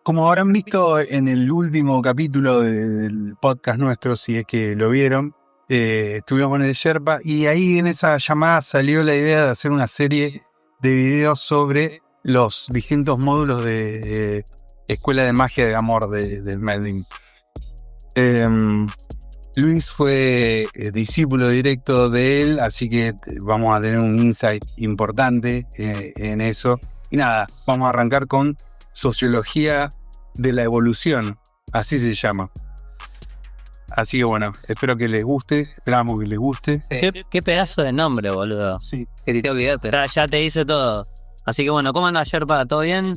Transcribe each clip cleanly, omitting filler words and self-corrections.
Como habrán visto en el último capítulo del podcast nuestro, si es que lo vieron, estuvimos con el Sherpa y ahí en esa llamada salió la idea de hacer una serie de videos sobre los distintos módulos de Escuela de Magia de Amor del Merlin. Luis fue discípulo directo de él, así que vamos a tener un insight importante en eso. Y nada, vamos a arrancar con Sociología de la Evolución, así se llama. Así que bueno, espero que les guste, esperamos que les guste. Sí. ¿Qué pedazo de nombre, boludo? Sí. Que te olvidaste. Ya te hice todo. Así que bueno, ¿cómo anda Sherpa? ¿Todo bien?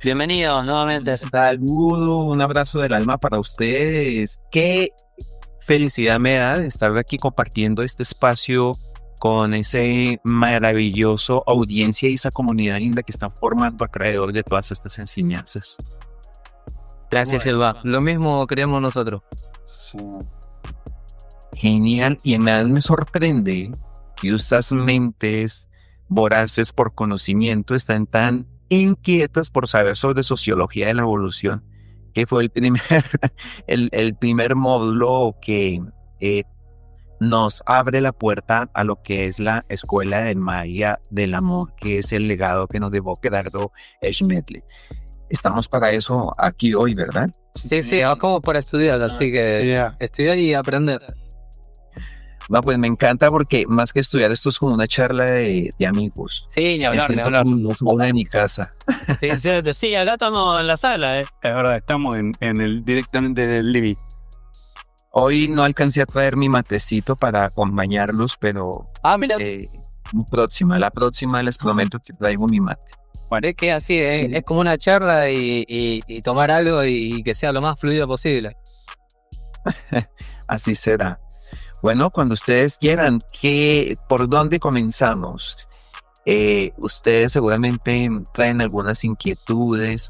Bienvenidos nuevamente. Saludo, un abrazo del alma para ustedes. Qué felicidad me da de estar aquí compartiendo este espacio con ese maravilloso audiencia y esa comunidad linda que están formando alrededor de todas estas enseñanzas. Gracias, Sherpa. Lo mismo creemos nosotros. Sí. Genial, y además me sorprende que estas mentes voraces por conocimiento están tan inquietas por saber sobre sociología de la evolución, que fue el primer módulo que nos abre la puerta a lo que es la Escuela de Magia del Amor, que es el legado que nos dejó Gerardo Schmedle. Estamos para eso aquí hoy, ¿verdad? Sí, como para estudiar, así que estudiar y aprender. No, pues me encanta porque más que estudiar esto es como una charla de amigos. Sí, ni hablar, Me siento como una sola de mi casa. Sí, acá estamos en la sala, Es verdad, estamos directamente del living. Hoy no alcancé a traer mi matecito para acompañarlos, pero mira. la próxima les prometo que traigo mi mate. Bueno, es que así, es como una charla y tomar algo y que sea lo más fluido posible. Así será. Bueno, cuando ustedes quieran, ¿por dónde comenzamos? Ustedes seguramente traen algunas inquietudes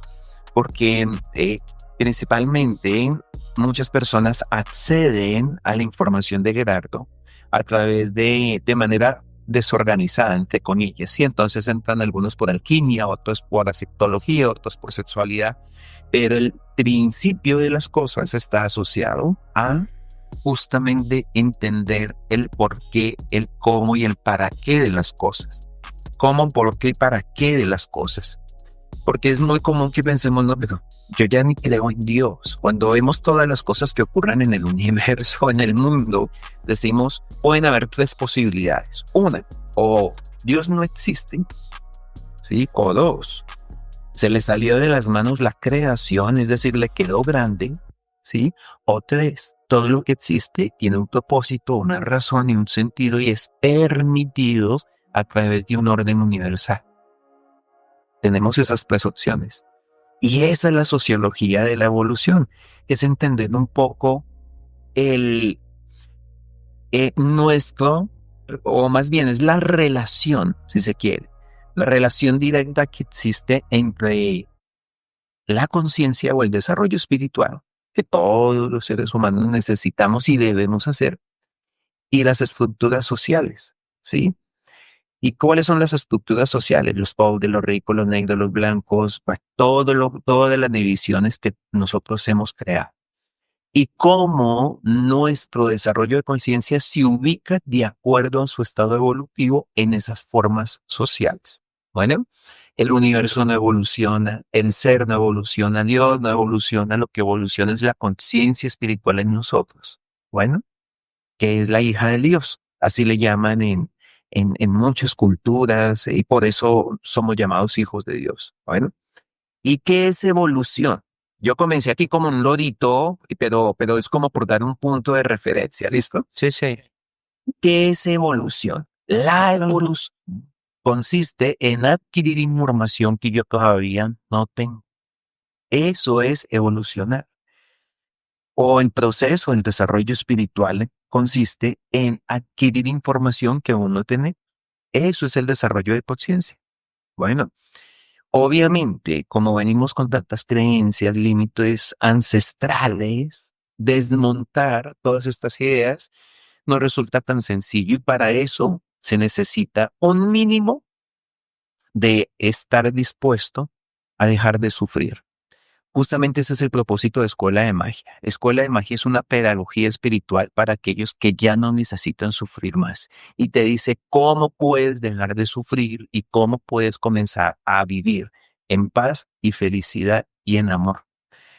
porque principalmente muchas personas acceden a la información de Gerardo a través de manera desorganizada, entre comillas, y entonces entran algunos por alquimia, otros por aceptología, otros por sexualidad, pero el principio de las cosas está asociado a justamente entender el por qué, el cómo y el para qué de las cosas. Cómo, por qué y para qué de las cosas. Porque es muy común que pensemos, no, pero yo ya ni creo en Dios. Cuando vemos todas las cosas que ocurren en el universo, en el mundo, decimos, pueden haber tres posibilidades. Una, o Dios no existe, ¿sí? O dos, se le salió de las manos la creación, es decir, le quedó grande, ¿sí? O tres, todo lo que existe tiene un propósito, una razón y un sentido y es permitido a través de un orden universal. Tenemos esas tres opciones. Y esa es la sociología de la evolución, es entender un poco nuestro, o más bien es la relación, si se quiere, la relación directa que existe entre la conciencia o el desarrollo espiritual que todos los seres humanos necesitamos y debemos hacer, y las estructuras sociales, ¿sí? ¿Y cuáles son las estructuras sociales? Los pobres, los ricos, los negros, los blancos, todas las divisiones que nosotros hemos creado. Y cómo nuestro desarrollo de conciencia se ubica de acuerdo a su estado evolutivo en esas formas sociales. Bueno, el universo no evoluciona, el ser no evoluciona, Dios no evoluciona, lo que evoluciona es la conciencia espiritual en nosotros. Bueno, que es la hija de Dios, así le llaman en muchas culturas y por eso somos llamados hijos de Dios. Bueno, ¿y qué es evolución? Yo comencé aquí como un lorito, pero es como por dar un punto de referencia, ¿listo? Sí. ¿Qué es evolución? La evolución consiste en adquirir información que yo todavía no tengo. Eso es evolucionar. O el proceso, el desarrollo espiritual consiste en adquirir información que aún no tiene. Eso es el desarrollo de conciencia. Bueno, obviamente, como venimos con tantas creencias, límites ancestrales, desmontar todas estas ideas no resulta tan sencillo y para eso se necesita un mínimo de estar dispuesto a dejar de sufrir. Justamente ese es el propósito de Escuela de Magia. Escuela de Magia es una pedagogía espiritual para aquellos que ya no necesitan sufrir más. Y te dice cómo puedes dejar de sufrir y cómo puedes comenzar a vivir en paz y felicidad y en amor.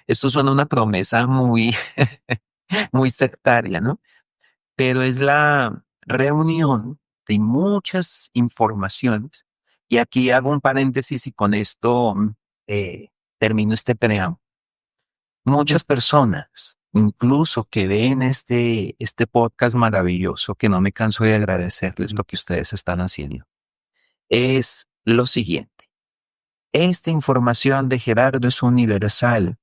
Esto suena una promesa muy, muy sectaria, ¿no? Pero es la reunión de muchas informaciones. Y aquí hago un paréntesis y con esto termino este preámbulo. Muchas personas, incluso que ven este podcast maravilloso, que no me canso de agradecerles lo que ustedes están haciendo, es lo siguiente. Esta información de Gerardo es universal.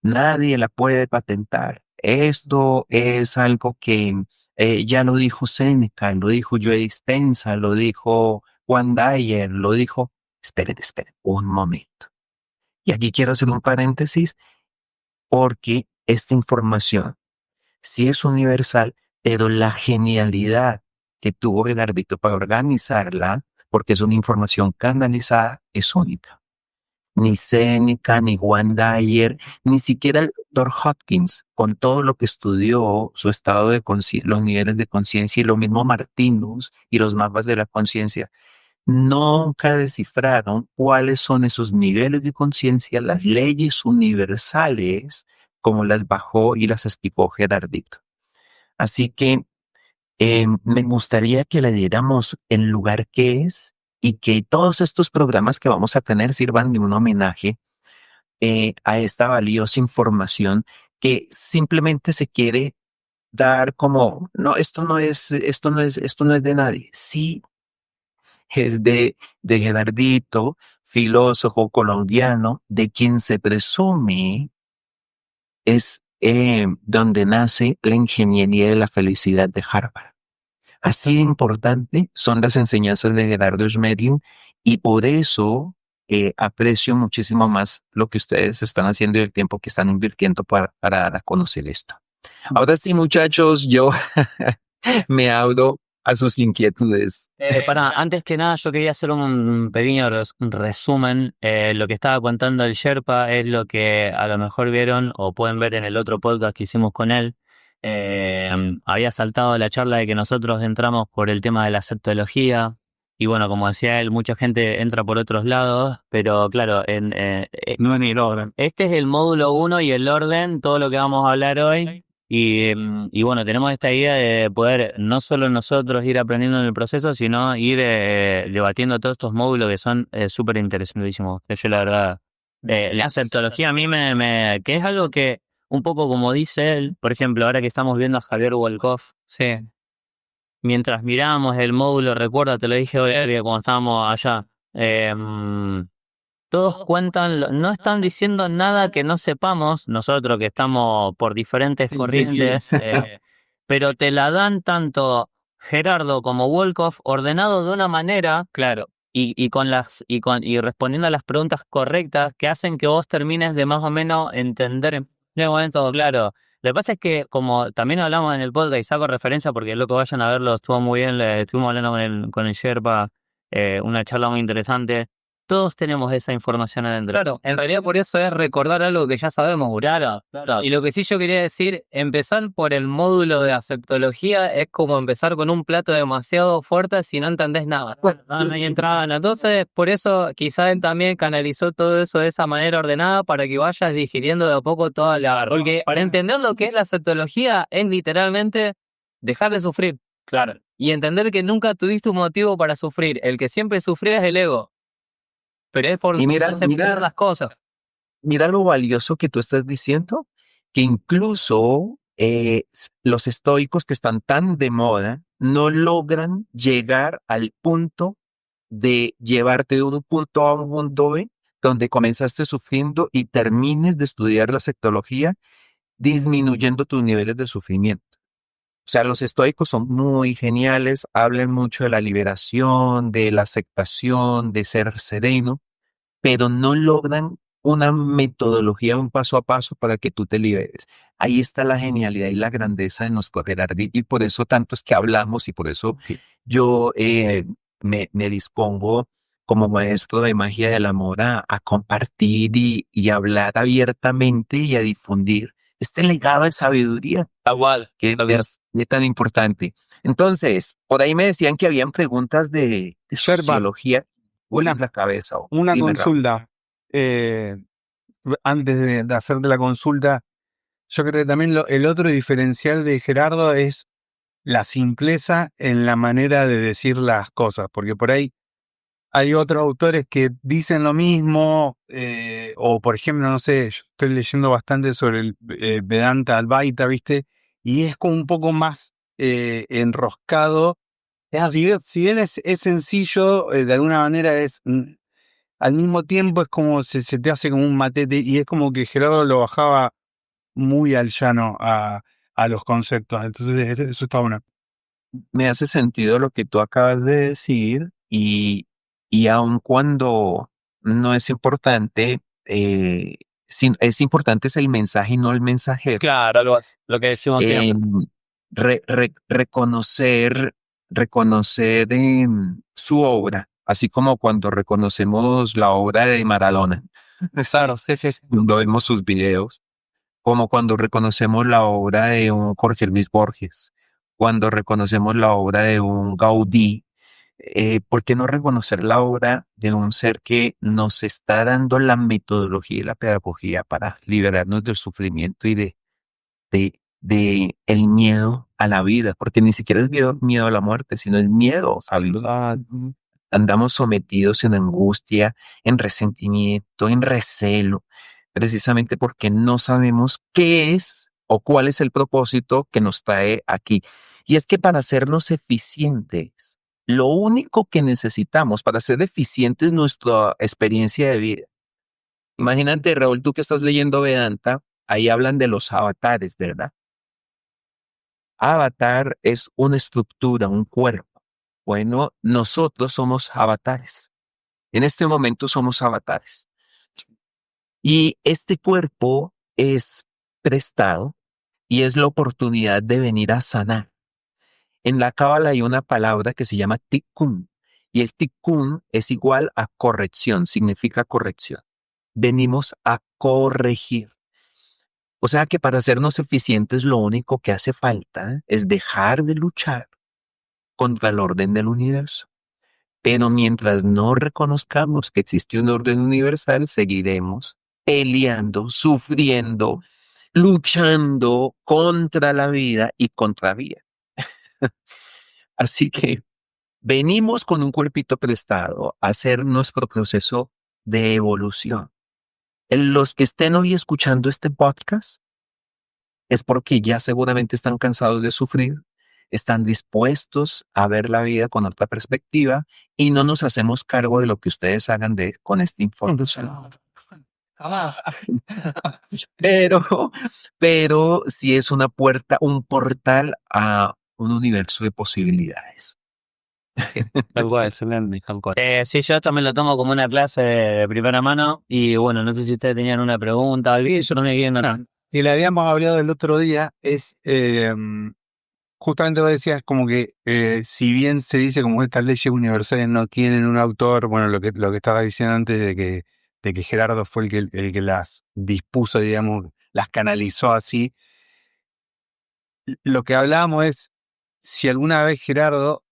Nadie la puede patentar. Esto es algo que ya lo dijo Séneca, lo dijo Joe Dispenza, lo dijo Juan Dyer, lo dijo... Esperen, un momento. Y aquí quiero hacer un paréntesis porque esta información sí es universal, pero la genialidad que tuvo el árbitro para organizarla, porque es una información canalizada, es única. Ni Seneca, ni Juan Dyer, ni siquiera el doctor Hopkins, con todo lo que estudió, su estado de conciencia, los niveles de conciencia, y lo mismo Martinus y los mapas de la conciencia, nunca descifraron cuáles son esos niveles de conciencia, las leyes universales, como las bajó y las explicó Gerardito. Así que me gustaría que le diéramos el lugar que es y que todos estos programas que vamos a tener sirvan de un homenaje a esta valiosa información que simplemente se quiere dar como, no, esto no es de nadie. Sí, es de Gerardito, filósofo colombiano, de quien se presume es donde nace la ingeniería de la felicidad de Harvard. Así de importante son las enseñanzas de Gerardo Schmedding y por eso aprecio muchísimo más lo que ustedes están haciendo y el tiempo que están invirtiendo para dar a conocer esto. Ahora sí, muchachos, yo me abro a sus inquietudes. Antes que nada, yo quería hacer un pequeño resumen. Lo que estaba contando el Sherpa es lo que a lo mejor vieron o pueden ver en el otro podcast que hicimos con él. Había saltado la charla de que nosotros entramos por el tema de la septología. Y bueno, como decía él, mucha gente entra por otros lados, pero claro, No en el orden. este es el módulo 1 y el orden, todo lo que vamos a hablar hoy. Y bueno, tenemos esta idea de poder no solo nosotros ir aprendiendo en el proceso, sino ir debatiendo todos estos módulos que son súper interesantísimos. Yo la verdad, la aceptología a mí que es algo que, un poco como dice él, por ejemplo, ahora que estamos viendo a Javier Wolkoff, sí, mientras miramos el módulo, recuerda, te lo dije hoy cuando estábamos allá, todos cuentan, no están diciendo nada que no sepamos, nosotros que estamos por diferentes corrientes, pero te la dan tanto Gerardo como Wolkoff ordenado de una manera, claro, y respondiendo a las preguntas correctas que hacen que vos termines de más o menos entender en el momento, claro. Lo que pasa es que, como también hablamos en el podcast y saco referencia porque lo que vayan a verlo estuvo muy bien, estuvimos hablando con el Sherpa, una charla muy interesante. Todos tenemos esa información adentro. Claro, en realidad por eso es recordar algo que ya sabemos, claro. Y lo que sí yo quería decir, empezar por el módulo de aceptología es como empezar con un plato demasiado fuerte si no entendés nada. Bueno, no hay entrada. Entonces, por eso quizá él también canalizó todo eso de esa manera ordenada para que vayas digiriendo de a poco toda la... Porque para entender lo que es la aceptología es literalmente dejar de sufrir. Claro. Y entender que nunca tuviste un motivo para sufrir. El que siempre sufría es el ego. Pero es por Y mira, aceptar las cosas. mira lo valioso que tú estás diciendo, que incluso los estoicos que están tan de moda no logran llegar al punto de llevarte de un punto A a un punto B, donde comenzaste sufriendo y termines de estudiar la sexología, disminuyendo tus niveles de sufrimiento. O sea, los estoicos son muy geniales, hablan mucho de la liberación, de la aceptación, de ser sereno, pero no logran una metodología, un paso a paso para que tú te liberes. Ahí está la genialidad y la grandeza de nuestro Gerardo, y por eso tanto es que hablamos y por eso yo me dispongo como maestro de magia del amor a compartir y hablar abiertamente y a difundir este legado de sabiduría Igual. es tan importante. Entonces, por ahí me decían que habían preguntas de Sherba, sociología. una, En la cabeza. una Dime, Raúl. consulta. eh, Antes de hacerte la consulta, yo creo que también el otro diferencial de Gerardo es la simpleza en la manera de decir las cosas, porque por ahí hay otros autores que dicen lo mismo, o por ejemplo, no sé, yo estoy leyendo bastante sobre el Vedanta Advaita, ¿viste? Y es como un poco más enroscado. Si bien es sencillo, de alguna manera al mismo tiempo es como se te hace como un matete, y es como que Gerardo lo bajaba muy al llano a los conceptos. Entonces, eso está bueno. Me hace sentido lo que tú acabas de decir y aun cuando no es importante, es importante es el mensaje y no el mensajero. Claro, lo que decimos Eh, siempre. reconocer su obra, así como cuando reconocemos la obra de Maradona. Claro, sí, sí, sí. Cuando vemos sus videos, como cuando reconocemos la obra de un Jorge Luis Borges, cuando reconocemos la obra de un Gaudí. ¿Por qué no reconocer la obra de un ser que nos está dando la metodología y la pedagogía para liberarnos del sufrimiento y de el miedo a la vida? Porque ni siquiera es miedo a la muerte, sino el miedo a vivir. Andamos sometidos en angustia, en resentimiento, en recelo, precisamente porque no sabemos qué es o cuál es el propósito que nos trae aquí. Y es que para hacernos eficientes, lo único que necesitamos para ser eficientes es nuestra experiencia de vida. Imagínate, Raúl, tú que estás leyendo Vedanta, ahí hablan de los avatares, ¿verdad? Avatar es una estructura, un cuerpo. Bueno, nosotros somos avatares. En este momento somos avatares. Y este cuerpo es prestado y es la oportunidad de venir a sanar. En la Cábala hay una palabra que se llama tikkun. Y el tikkun es igual a corrección, significa corrección. Venimos a corregir. O sea que para hacernos eficientes lo único que hace falta es dejar de luchar contra el orden del universo. Pero mientras no reconozcamos que existe un orden universal, seguiremos peleando, sufriendo, luchando contra la vida y contra la vida. Así que venimos con un cuerpito prestado a hacer nuestro proceso de evolución. Los que estén hoy escuchando este podcast es porque ya seguramente están cansados de sufrir, están dispuestos a ver la vida con otra perspectiva y no nos hacemos cargo de lo que ustedes hagan con esta información. Jamás. Pero sí es una puerta, un portal a un universo de posibilidades. Tal cual, excelente, tal cual. Sí, yo también lo tomo como una clase de primera mano y bueno, no sé si ustedes tenían una pregunta, algo, yo no me viendo nada. Y le habíamos hablado el otro día, es justamente lo decías, como que si bien se dice como estas leyes universales no tienen un autor, bueno, lo que estaba diciendo antes de que Gerardo fue el que las dispuso, digamos, las canalizó así. Lo que hablábamos es si alguna vez Gerardo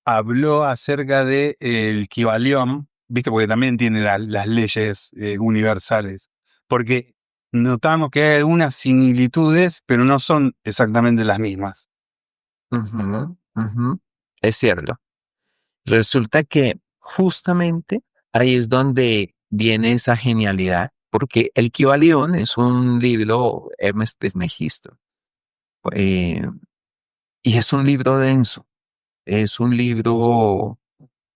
habló acerca de el Kybalión, viste, porque también tiene las leyes universales, porque notamos que hay algunas similitudes, pero no son exactamente las mismas. Ujú, ujú. Es cierto. Resulta que justamente ahí es donde viene esa genialidad, porque el Kybalión es un libro Hermes Trismegisto, eh, y es un libro denso, es un libro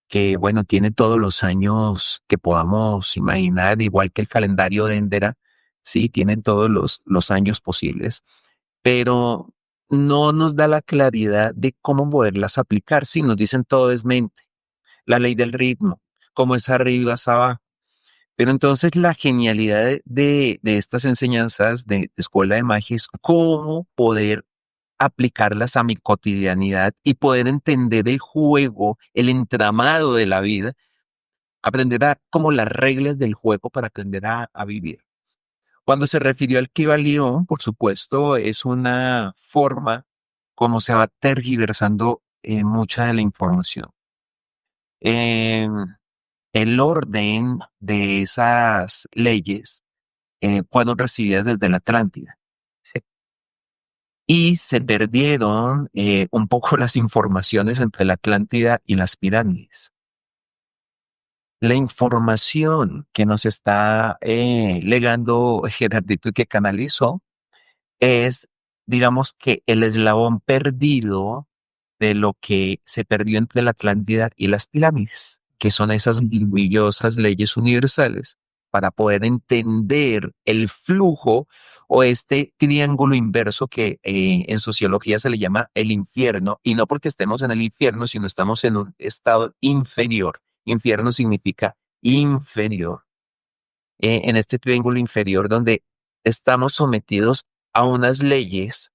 que, bueno, tiene todos los años que podamos imaginar, igual que el calendario de Endera, sí, tiene todos los años posibles, pero no nos da la claridad de cómo poderlas aplicar. Sí, nos dicen todo es mente, la ley del ritmo, cómo es arriba, es abajo. Pero entonces la genialidad de estas enseñanzas de escuela de magia es cómo poder aplicarlas a mi cotidianidad y poder entender el juego, el entramado de la vida aprenderá como las reglas del juego para aprender a vivir. Cuando se refirió al Kybalión, por supuesto, es una forma como se va tergiversando mucha de la información. Eh, el orden de esas leyes fueron recibidas desde la Atlántida. ¿Sí? Y se perdieron un poco las informaciones entre la Atlántida y las pirámides. La información que nos está legando Gerardito y que canalizó es, digamos que el eslabón perdido de lo que se perdió entre la Atlántida y las pirámides, que son esas maravillosas leyes universales para poder entender el flujo o este triángulo inverso que en sociología se le llama el infierno, y no porque estemos en el infierno, sino estamos en un estado inferior. Infierno significa inferior. En este triángulo inferior donde estamos sometidos a unas leyes,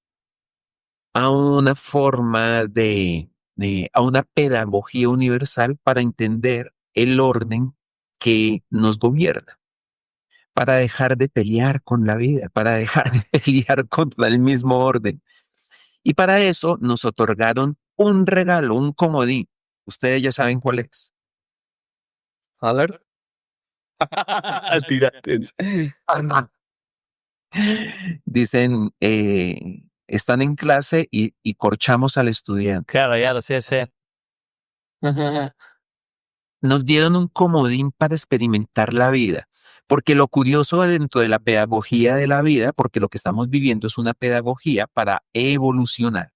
a una forma a una pedagogía universal para entender el orden que nos gobierna, para dejar de pelear con la vida, para dejar de pelear contra el mismo orden. Y para eso nos otorgaron un regalo, un comodín. Ustedes ya saben cuál es. A ver. Tírate. Dicen, están en clase y corchamos al estudiante. Claro, ya lo sé, sí. Nos dieron un comodín para experimentar la vida, porque lo curioso dentro de la pedagogía de la vida, porque lo que estamos viviendo es una pedagogía para evolucionar,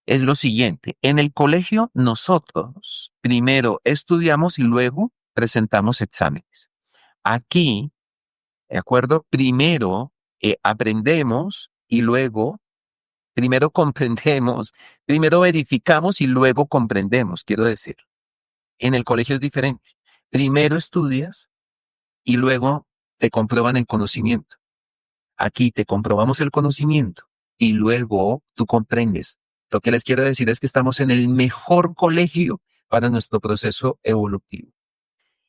es lo siguiente. En el colegio nosotros primero estudiamos y luego presentamos exámenes. Aquí, ¿de acuerdo? Primero aprendemos y luego, primero comprendemos, primero verificamos y luego comprendemos, quiero decir. En el colegio es diferente. Primero estudias y luego te comprueban el conocimiento. Aquí te comprobamos el conocimiento y luego tú comprendes. Lo que les quiero decir es que estamos en el mejor colegio para nuestro proceso evolutivo.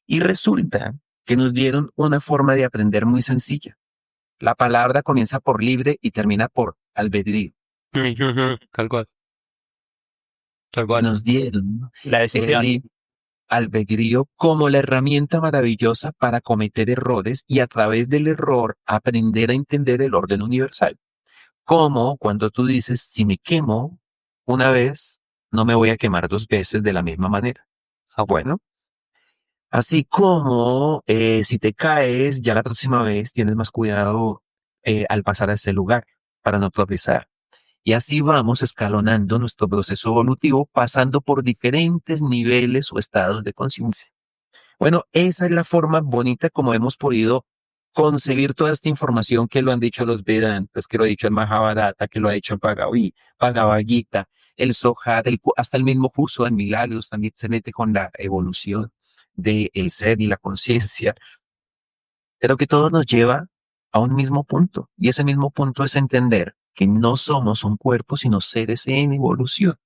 Y resulta que nos dieron una forma de aprender muy sencilla. La palabra comienza por libre y termina por albedrío. Tal cual. Tal cual. Nos dieron La el decisión. albedrío como la herramienta maravillosa para cometer errores y a través del error aprender a entender el orden universal. Como cuando tú dices, si me quemo una vez, no me voy a quemar dos veces de la misma manera. Bueno, así como si te caes, ya la próxima vez tienes más cuidado al pasar a ese lugar para no tropezar. Y así vamos escalonando nuestro proceso evolutivo, pasando por diferentes niveles o estados de conciencia. Bueno, esa es la forma bonita como hemos podido concebir toda esta información que lo han dicho los Vedantas, que lo ha dicho el Mahabharata, que lo ha dicho el Bhagavad Gita, el Zohar, hasta el mismo Curso de Milagros también se mete con la evolución del ser y la conciencia, pero que todo nos lleva a un mismo punto. Y ese mismo punto es entender que no somos un cuerpo, sino seres en evolución.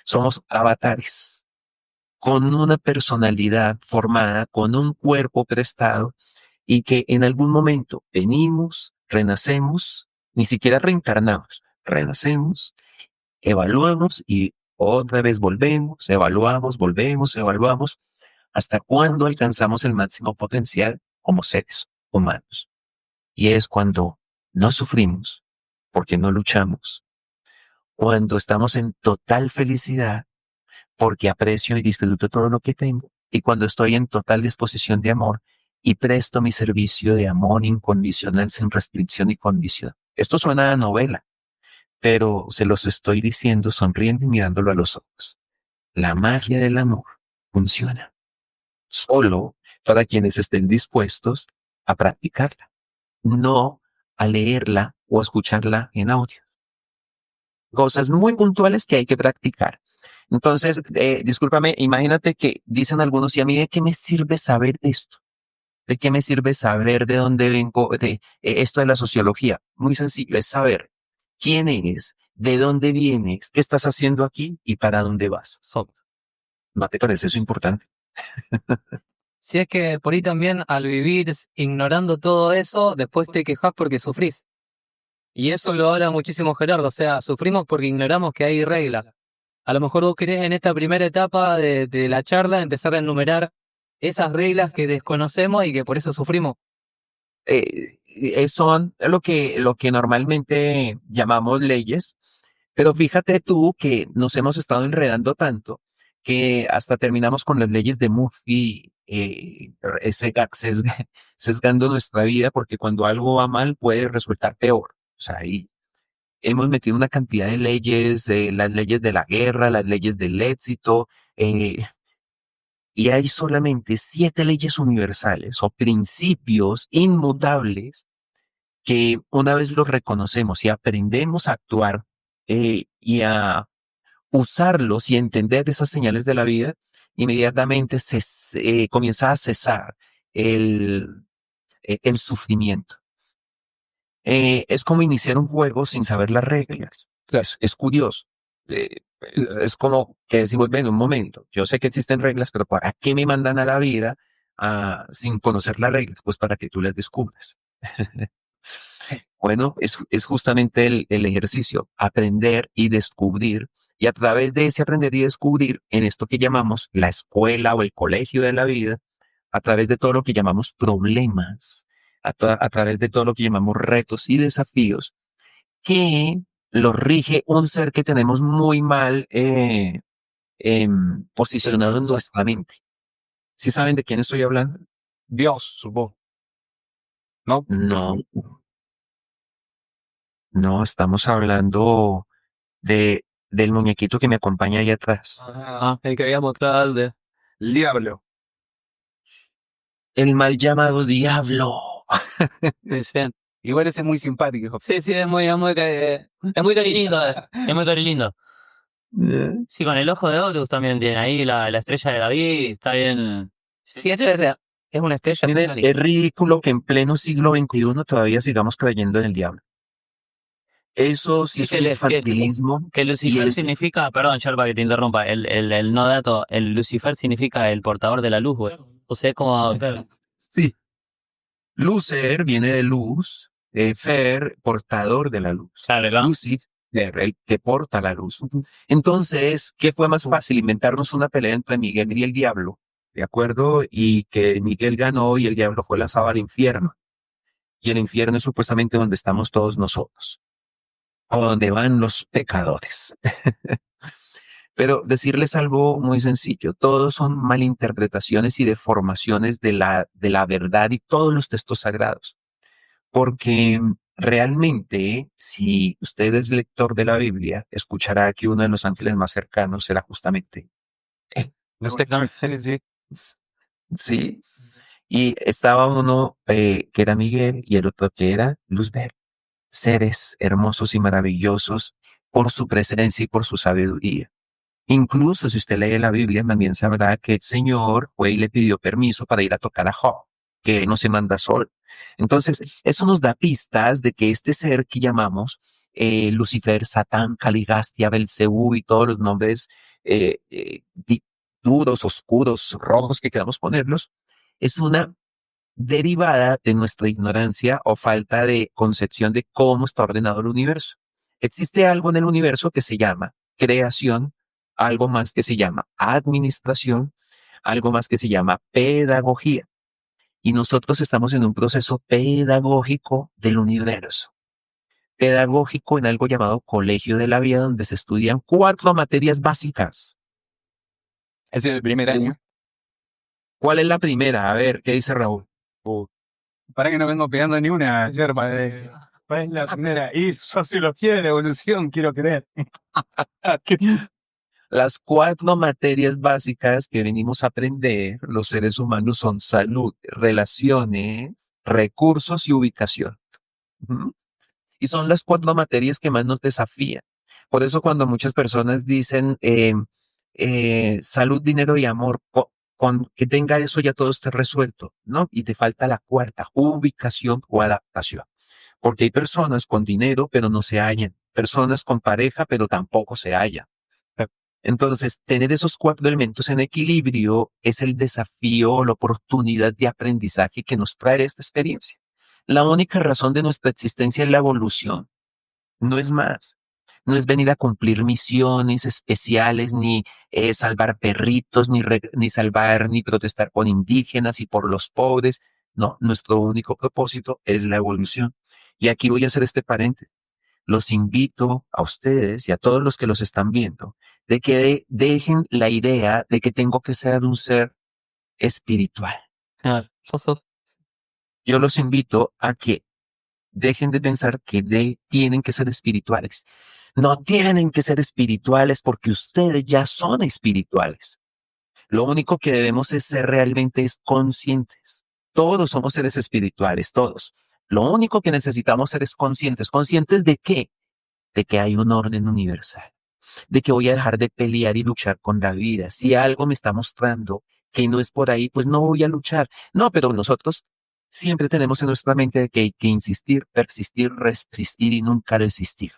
Somos avatares con una personalidad formada, con un cuerpo prestado y que en algún momento venimos, renacemos, ni siquiera reencarnamos, renacemos, evaluamos y otra vez volvemos, evaluamos, volvemos, evaluamos, hasta cuando alcanzamos el máximo potencial como seres humanos. Y es cuando no sufrimos, porque no luchamos, cuando estamos en total felicidad, porque aprecio y disfruto todo lo que tengo, y cuando estoy en total disposición de amor y presto mi servicio de amor incondicional sin restricción y condición. Esto suena a novela, pero se los estoy diciendo sonriendo y mirándolo a los ojos. La magia del amor funciona solo para quienes estén dispuestos a practicarla, no a leerla o a escucharla en audio. Cosas muy puntuales que hay que practicar. Entonces, discúlpame, imagínate que dicen algunos, ¿y a mí de qué me sirve saber esto? ¿De qué me sirve saber de dónde vengo, de esto de la sociología? Muy sencillo, es saber quién eres, de dónde vienes, qué estás haciendo aquí y para dónde vas. ¿No te parece eso importante? Si es que por ahí también al vivir ignorando todo eso, después te quejas porque sufrís. Y eso lo habla muchísimo Gerardo, o sea, sufrimos porque ignoramos que hay reglas. A lo mejor vos querés en esta primera etapa de la charla empezar a enumerar esas reglas que desconocemos y que por eso sufrimos. Son lo que normalmente llamamos leyes, pero fíjate tú que nos hemos estado enredando tanto que hasta terminamos con las leyes de Murphy, sesgando nuestra vida, porque cuando algo va mal puede resultar peor. O sea, ahí hemos metido una cantidad de leyes, las leyes de la guerra, las leyes del éxito, eh, y hay solamente 7 leyes universales o principios inmutables que una vez los reconocemos y aprendemos a actuar y a usarlos y entender esas señales de la vida, inmediatamente comienza a cesar el, el sufrimiento. Es como iniciar un juego sin saber las reglas. Es curioso. Es como que decimos, ven un momento, yo sé que existen reglas, pero ¿para qué me mandan a la vida sin conocer las reglas? Pues para que tú las descubras. Bueno, es justamente el ejercicio, aprender y descubrir. Y a través de ese aprender y descubrir, en esto que llamamos la escuela o el colegio de la vida, a través de todo lo que llamamos problemas, a través de todo lo que llamamos retos y desafíos, que los rige un ser que tenemos muy mal posicionado en nuestra mente. ¿Sí saben de quién estoy hablando? Dios, supongo. ¿No? No, no, estamos hablando del muñequito que me acompaña ahí atrás. El que había mostrado de... El diablo. El mal llamado diablo. Igual ese es muy simpático. Sí, sí, es muy cariñito. Es muy lindo. Sí, con el ojo de Horus también tiene ahí la estrella de David, está bien. Sí, es una estrella. Miren, es ridículo que en pleno siglo XXI todavía sigamos creyendo en el diablo. Eso sí es un infantilismo. Que Lucifer significa, perdón, Sherpa, que te interrumpa, el no dato, el Lucifer significa el portador de la luz, güey. O sea, es como... Sí. Lucer viene de luz, Fer, portador de la luz. Claro, ¿verdad? Lucifer, el que porta la luz. Entonces, ¿qué fue más fácil? Inventarnos una pelea entre Miguel y el diablo, ¿de acuerdo? Y que Miguel ganó y el diablo fue lanzado al infierno. Y el infierno es supuestamente donde estamos todos nosotros, o donde van los pecadores. Pero decirles algo muy sencillo, todos son malinterpretaciones y deformaciones de la verdad y todos los textos sagrados. Porque realmente, si usted es lector de la Biblia, escuchará que uno de los ángeles más cercanos será justamente él. Sí. Sí. Y estaba uno que era Miguel y el otro que era Luzbel. Seres hermosos y maravillosos por su presencia y por su sabiduría. Incluso si usted lee la Biblia, también sabrá que el Señor fue y le pidió permiso para ir a tocar a Job, que no se manda solo. Entonces, eso nos da pistas de que este ser que llamamos Lucifer, Satán, Caligastia, Belcebú y todos los nombres duros, oscuros, rojos que queramos ponerlos, es una derivada de nuestra ignorancia o falta de concepción de cómo está ordenado el universo. Existe algo en el universo que se llama creación, algo más que se llama administración, algo más que se llama pedagogía. Y nosotros estamos en un proceso pedagógico del universo. Pedagógico en algo llamado colegio de la vida, donde se estudian 4 materias básicas. Ese es el primer año. ¿Cuál es la primera? A ver, ¿qué dice Raúl? Para que no vengo pegando ni una yerba. ¿Cuál es la primera? Y sociología de la evolución, quiero creer. Las 4 materias básicas que venimos a aprender los seres humanos son salud, relaciones, recursos y ubicación. Y son las 4 materias que más nos desafían. Por eso cuando muchas personas dicen salud, dinero y amor, con que tenga eso ya todo esté resuelto, ¿no? Y te falta la cuarta, ubicación o adaptación. Porque hay personas con dinero pero no se hallan, personas con pareja pero tampoco se hallan. Entonces, tener esos 4 elementos en equilibrio es el desafío o la oportunidad de aprendizaje que nos trae esta experiencia. La única razón de nuestra existencia es la evolución, no es más. No es venir a cumplir misiones especiales, ni salvar perritos, ni salvar, ni protestar por indígenas y por los pobres. No, nuestro único propósito es la evolución. Y aquí voy a hacer este paréntesis. Los invito a ustedes y a todos los que los están viendo de que dejen la idea de que tengo que ser un ser espiritual. Yo los invito a que dejen de pensar que tienen que ser espirituales. No tienen que ser espirituales porque ustedes ya son espirituales. Lo único que debemos es ser realmente conscientes. Todos somos seres espirituales, todos. Lo único que necesitamos ser es conscientes. ¿Conscientes de qué? De que hay un orden universal. De que voy a dejar de pelear y luchar con la vida. Si algo me está mostrando que no es por ahí, pues no voy a luchar. No, pero nosotros siempre tenemos en nuestra mente que hay que insistir, persistir, resistir y nunca desistir.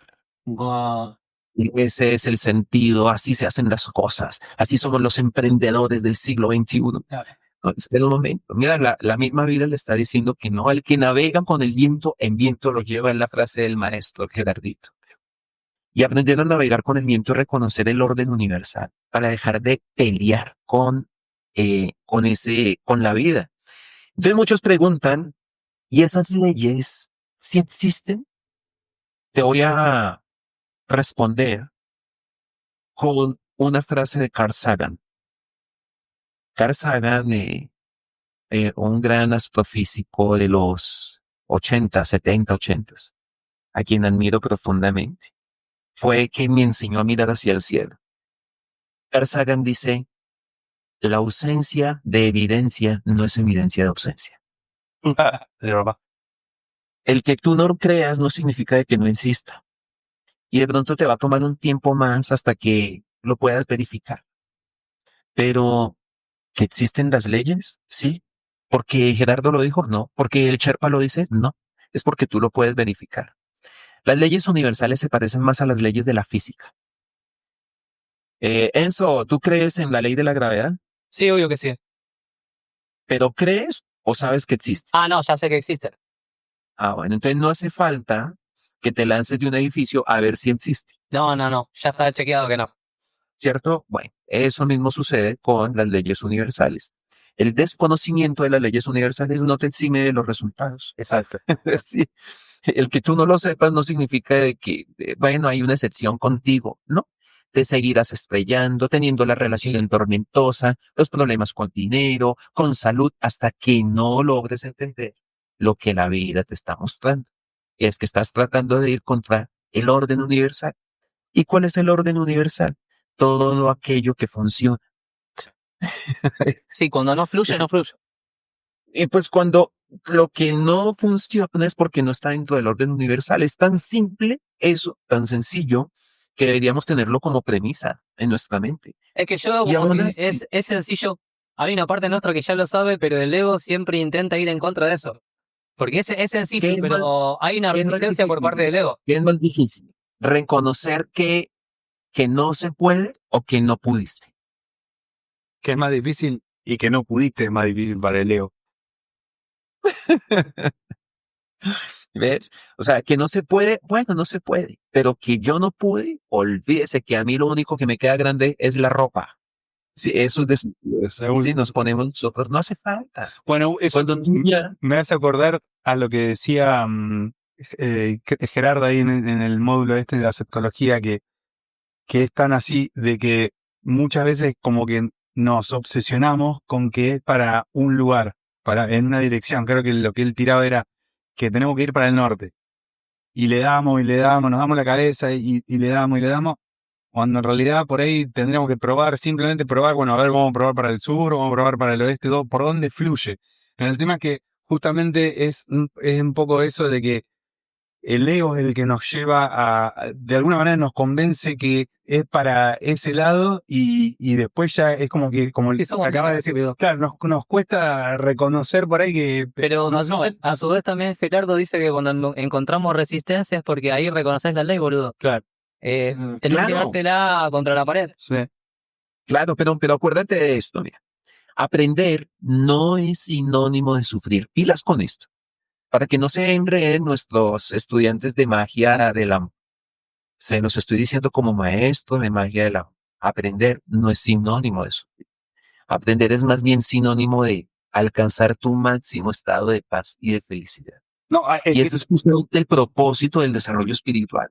Wow. Y ese es el sentido, así se hacen las cosas, así somos los emprendedores del siglo XXI. No, espera un momento, mira, la misma vida le está diciendo que no, al que navega con el viento, en viento lo lleva, en la frase del maestro Gerardito. Y aprender a navegar con el viento y reconocer el orden universal para dejar de pelear con la vida. Entonces muchos preguntan, ¿y esas leyes sí existen? Te voy a responder con una frase de Carl Sagan. Carl Sagan, un gran astrofísico de los 80, 70, 80, a quien admiro profundamente, fue quien me enseñó a mirar hacia el cielo. Carl Sagan dice, la ausencia de evidencia no es evidencia de ausencia. De verdad. El que tú no creas no significa de que no exista. Y de pronto te va a tomar un tiempo más hasta que lo puedas verificar. Pero, ¿que existen las leyes? Sí. ¿Porque Gerardo lo dijo? No. ¿Porque el Sherpa lo dice? No. Es porque tú lo puedes verificar. Las leyes universales se parecen más a las leyes de la física. Enzo, ¿tú crees en la ley de la gravedad? Sí, obvio que sí. ¿Pero crees o sabes que existe? Ah, no, ya sé que existen. Ah, bueno, entonces no hace falta que te lances de un edificio a ver si existe, No, ya está chequeado que no. ¿cierto? Bueno, eso mismo sucede con las leyes universales. El desconocimiento de las leyes universales no te exime de los resultados. Exacto. Sí. El que tú no lo sepas no significa de que, bueno, hay una excepción contigo, ¿no? Te seguirás estrellando, teniendo la relación tormentosa, los problemas con dinero, con salud, hasta que no logres entender lo que la vida te está mostrando. Y es que estás tratando de ir contra el orden universal. ¿Y cuál es el orden universal? Todo aquello que funciona. Sí, cuando no fluye, no fluye. Y pues cuando lo que no funciona es porque no está dentro del orden universal. Es tan simple eso, tan sencillo, que deberíamos tenerlo como premisa en nuestra mente. Es que yo, Y como aún que así, es sencillo. Hay una parte nuestra que ya lo sabe, pero el ego siempre intenta ir en contra de eso. Porque es sencillo, ¿qué es más, pero hay una qué es más resistencia por difícil? parte del ego. ¿Qué es más difícil? ¿Reconocer que no se puede o que no pudiste? Que es más difícil y que no pudiste es más difícil para el ego. ¿Ves? O sea, que no se puede, bueno, no se puede, pero que yo no pude, olvídese que a mí lo único que me queda grande es la ropa. Sí, eso es de sí, nos ponemos nosotros, no hace falta. Bueno, eso Cuando tú ya, me hace acordar a lo que decía Gerardo ahí en el módulo este de la sexología, que es tan así de que muchas veces como que nos obsesionamos con que es para un lugar, en una dirección. Creo que lo que él tiraba era que tenemos que ir para el norte. Y le damos, nos damos la cabeza y le damos, cuando en realidad por ahí tendríamos que probar, simplemente probar, bueno, a ver, vamos a probar para el sur, vamos a probar para el oeste, por dónde fluye. Pero el tema es que justamente es un poco eso de que el ego es el que nos lleva de alguna manera nos convence que es para ese lado y después ya es como que, como acaba de decir, claro, nos cuesta reconocer por ahí que... Pero a su vez también Gerardo dice que cuando encontramos resistencia es porque ahí reconoces la ley, boludo. Claro. Tenés que claro, dártela contra la pared. Sí. Claro, pero acuérdate de esto, mira. Aprender no es sinónimo de sufrir. Pilas con esto, para que no se enreden nuestros estudiantes de magia del amor. Se los estoy diciendo como maestro de magia del amor. Aprender no es sinónimo de sufrir. Aprender es más bien sinónimo de alcanzar tu máximo estado de paz y de felicidad. No, Y ese es justamente el propósito del desarrollo espiritual.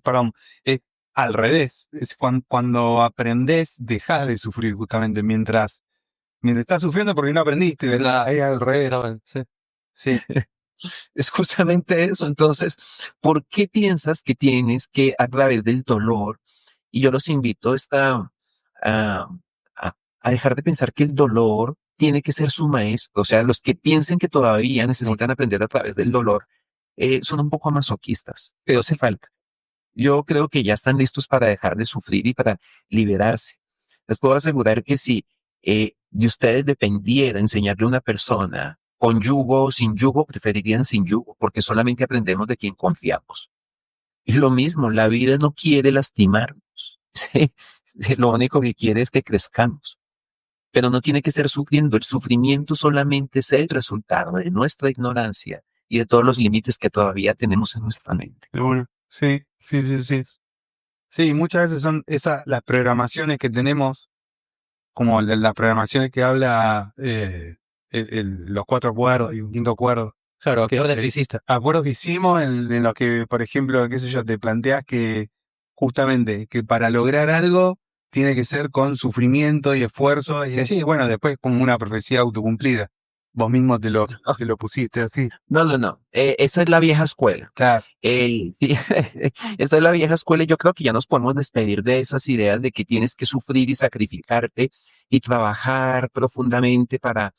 perdón, es al revés. Es cuando aprendes, dejas de sufrir justamente mientras estás sufriendo porque no aprendiste, ¿verdad? Es al revés. Sí. Sí. Es justamente eso. Entonces, ¿por qué piensas que tienes que a través del dolor? Y yo los invito a, a dejar de pensar que el dolor tiene que ser su maestro. O sea, los que piensen que todavía necesitan aprender a través del dolor son un poco masoquistas, pero hace falta. Yo creo que ya están listos para dejar de sufrir y para liberarse. Les puedo asegurar que si de ustedes dependiera enseñarle a una persona con yugo o sin yugo, preferirían sin yugo, porque solamente aprendemos de quien confiamos. Y lo mismo, la vida no quiere lastimarnos. ¿Sí? Lo único que quiere es que crezcamos. Pero no tiene que ser sufriendo. El sufrimiento solamente es el resultado de nuestra ignorancia y de todos los límites que todavía tenemos en nuestra mente. Bueno, sí. Sí, muchas veces son esas las programaciones que tenemos, como las programaciones que habla los cuatro acuerdos y un quinto acuerdo. Claro, Que acuerdos que hiciste. acuerdos que hicimos en los que, por ejemplo, qué sé yo, te planteas que justamente que para lograr algo tiene que ser con sufrimiento y esfuerzo y así, bueno, después como una profecía autocumplida. Vos mismo te lo pusiste así. No. Esa es la vieja escuela. Claro. Sí, esa es la vieja escuela y yo creo que ya nos podemos despedir de esas ideas de que tienes que sufrir y sacrificarte y trabajar profundamente para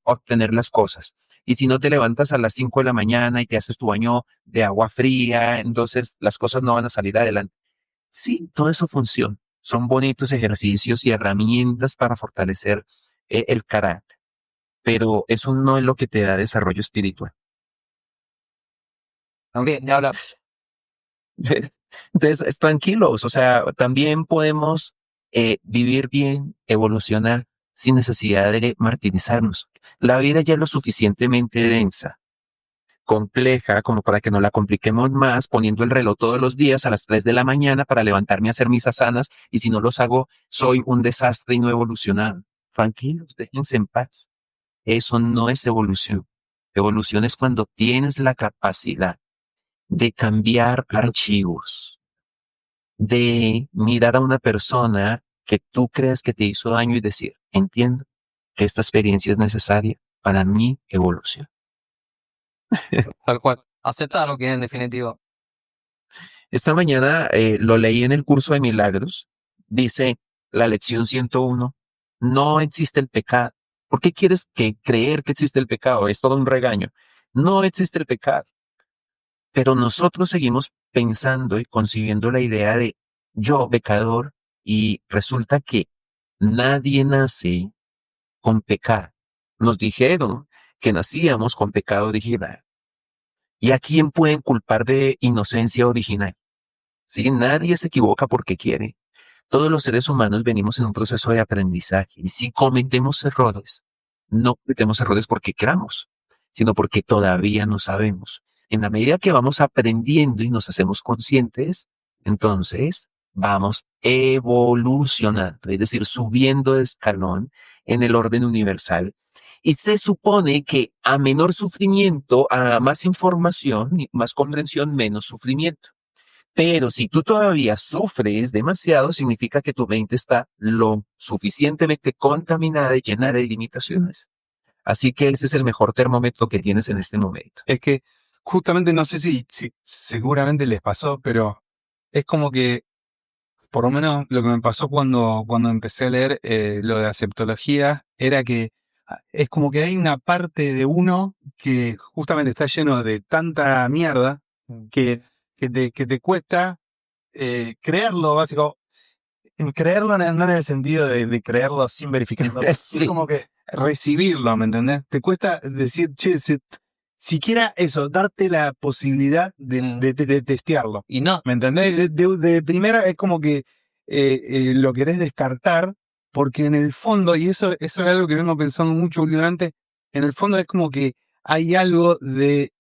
obtener las cosas. Y si no te levantas a las 5 de la mañana y te haces tu baño de agua fría, entonces las cosas no van a salir adelante. Sí, todo eso funciona. Son bonitos ejercicios y herramientas para fortalecer el carácter, pero eso no es lo que te da desarrollo espiritual. Aunque ya habla. Entonces, tranquilos, o sea, también podemos vivir bien, evolucionar sin necesidad de martirizarnos. La vida ya es lo suficientemente densa, compleja, como para que no la compliquemos más, poniendo el reloj todos los días a las 3 de la mañana para levantarme a hacer mis asanas, y si no los hago, soy un desastre y no evolucionado. Tranquilos, déjense en paz. Eso no es evolución. Evolución es cuando tienes la capacidad de cambiar archivos, de mirar a una persona que tú crees que te hizo daño y decir, entiendo que esta experiencia es necesaria para mi evolución. Tal cual. Aceptar lo que es en definitiva. Esta mañana lo leí en el curso de milagros. Dice la lección 101, no existe el pecado. ¿Por qué quieres creer que existe el pecado? Es todo un regaño. No existe el pecado. Pero nosotros seguimos pensando y concibiendo la idea de yo, pecador, y resulta que nadie nace con pecado. Nos dijeron que nacíamos con pecado original. ¿Y a quién pueden culpar de inocencia original? ¿Sí? Nadie se equivoca porque quiere. Todos los seres humanos venimos en un proceso de aprendizaje. Y si cometemos errores, no cometemos errores porque queramos, sino porque todavía no sabemos. En la medida que vamos aprendiendo y nos hacemos conscientes, entonces vamos evolucionando, es decir, subiendo de escalón en el orden universal. Y se supone que a menor sufrimiento, a más información y más comprensión, menos sufrimiento. Pero si tú todavía sufres demasiado, significa que tu mente está lo suficientemente contaminada y llena de limitaciones. Así que ese es el mejor termómetro que tienes en este momento. Es que justamente no sé si seguramente les pasó, pero es como que, por lo menos lo que me pasó cuando empecé a leer lo de aceptología, era que es como que hay una parte de uno que justamente está lleno de tanta mierda que te cuesta creerlo, básico. Creerlo no en el sentido de creerlo sin verificarlo. Sí. Es como que recibirlo, ¿me entendés? Te cuesta decir, che, siquiera eso, darte la posibilidad de testearlo. Y no. ¿Me entendés? De primera es como que lo querés descartar, porque en el fondo, y eso es algo que vengo pensando mucho últimamente, en el fondo es como que hay algo de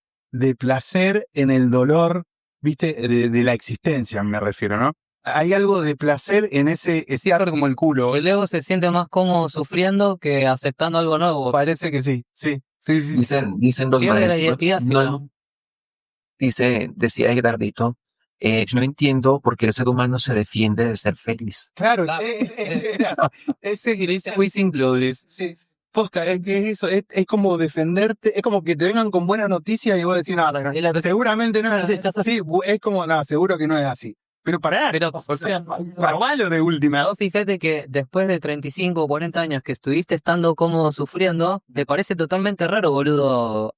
placer en el dolor, ¿viste? De la existencia, me refiero, ¿no? Hay algo de placer en ese arte como el culo. El ego se siente más cómodo sufriendo que aceptando algo nuevo. Parece que sí, sí. Dicen los Pierde la maestros, identidad, si no. decía Gerardito, yo no entiendo por qué el ser humano se defiende de ser feliz. Claro, Ese es muy simple. sí. Posta, es que es eso, es como defenderte, es como que te vengan con buenas noticias y vos decís, no, seguramente no es así, es como, no, seguro que no es así. Pero pará, o sea, malo de última. Vos fíjate que después de 35 o 40 años que estuviste estando cómodo sufriendo, te parece totalmente raro, boludo.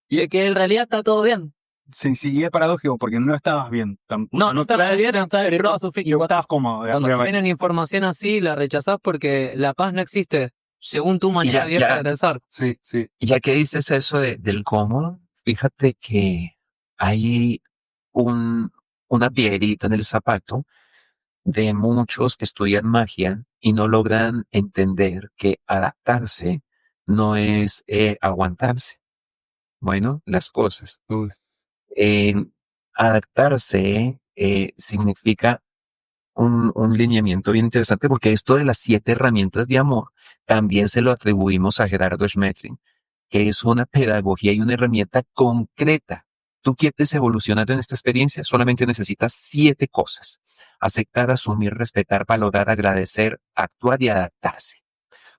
Y que en realidad está todo bien. Sí, sí, y es paradójico porque no estabas bien. No estabas bien, pero estabas sufriendo. Y vos estabas cómodo. Cuando tienen información así, la rechazás porque la paz no existe, según tu manera vieja de pensar. Sí, sí. Ya que dices eso del cómodo, fíjate que hay una piedrita en el zapato de muchos que estudian magia y no logran entender que adaptarse no es aguantarse. Bueno, las cosas. Eh, adaptarse significa un lineamiento bien interesante porque esto de las 7 herramientas de amor también se lo atribuimos a Gerardo Schmetling, que es una pedagogía y una herramienta concreta. Tú quieres evolucionar en esta experiencia, solamente necesitas 7 cosas: aceptar, asumir, respetar, valorar, agradecer, actuar y adaptarse.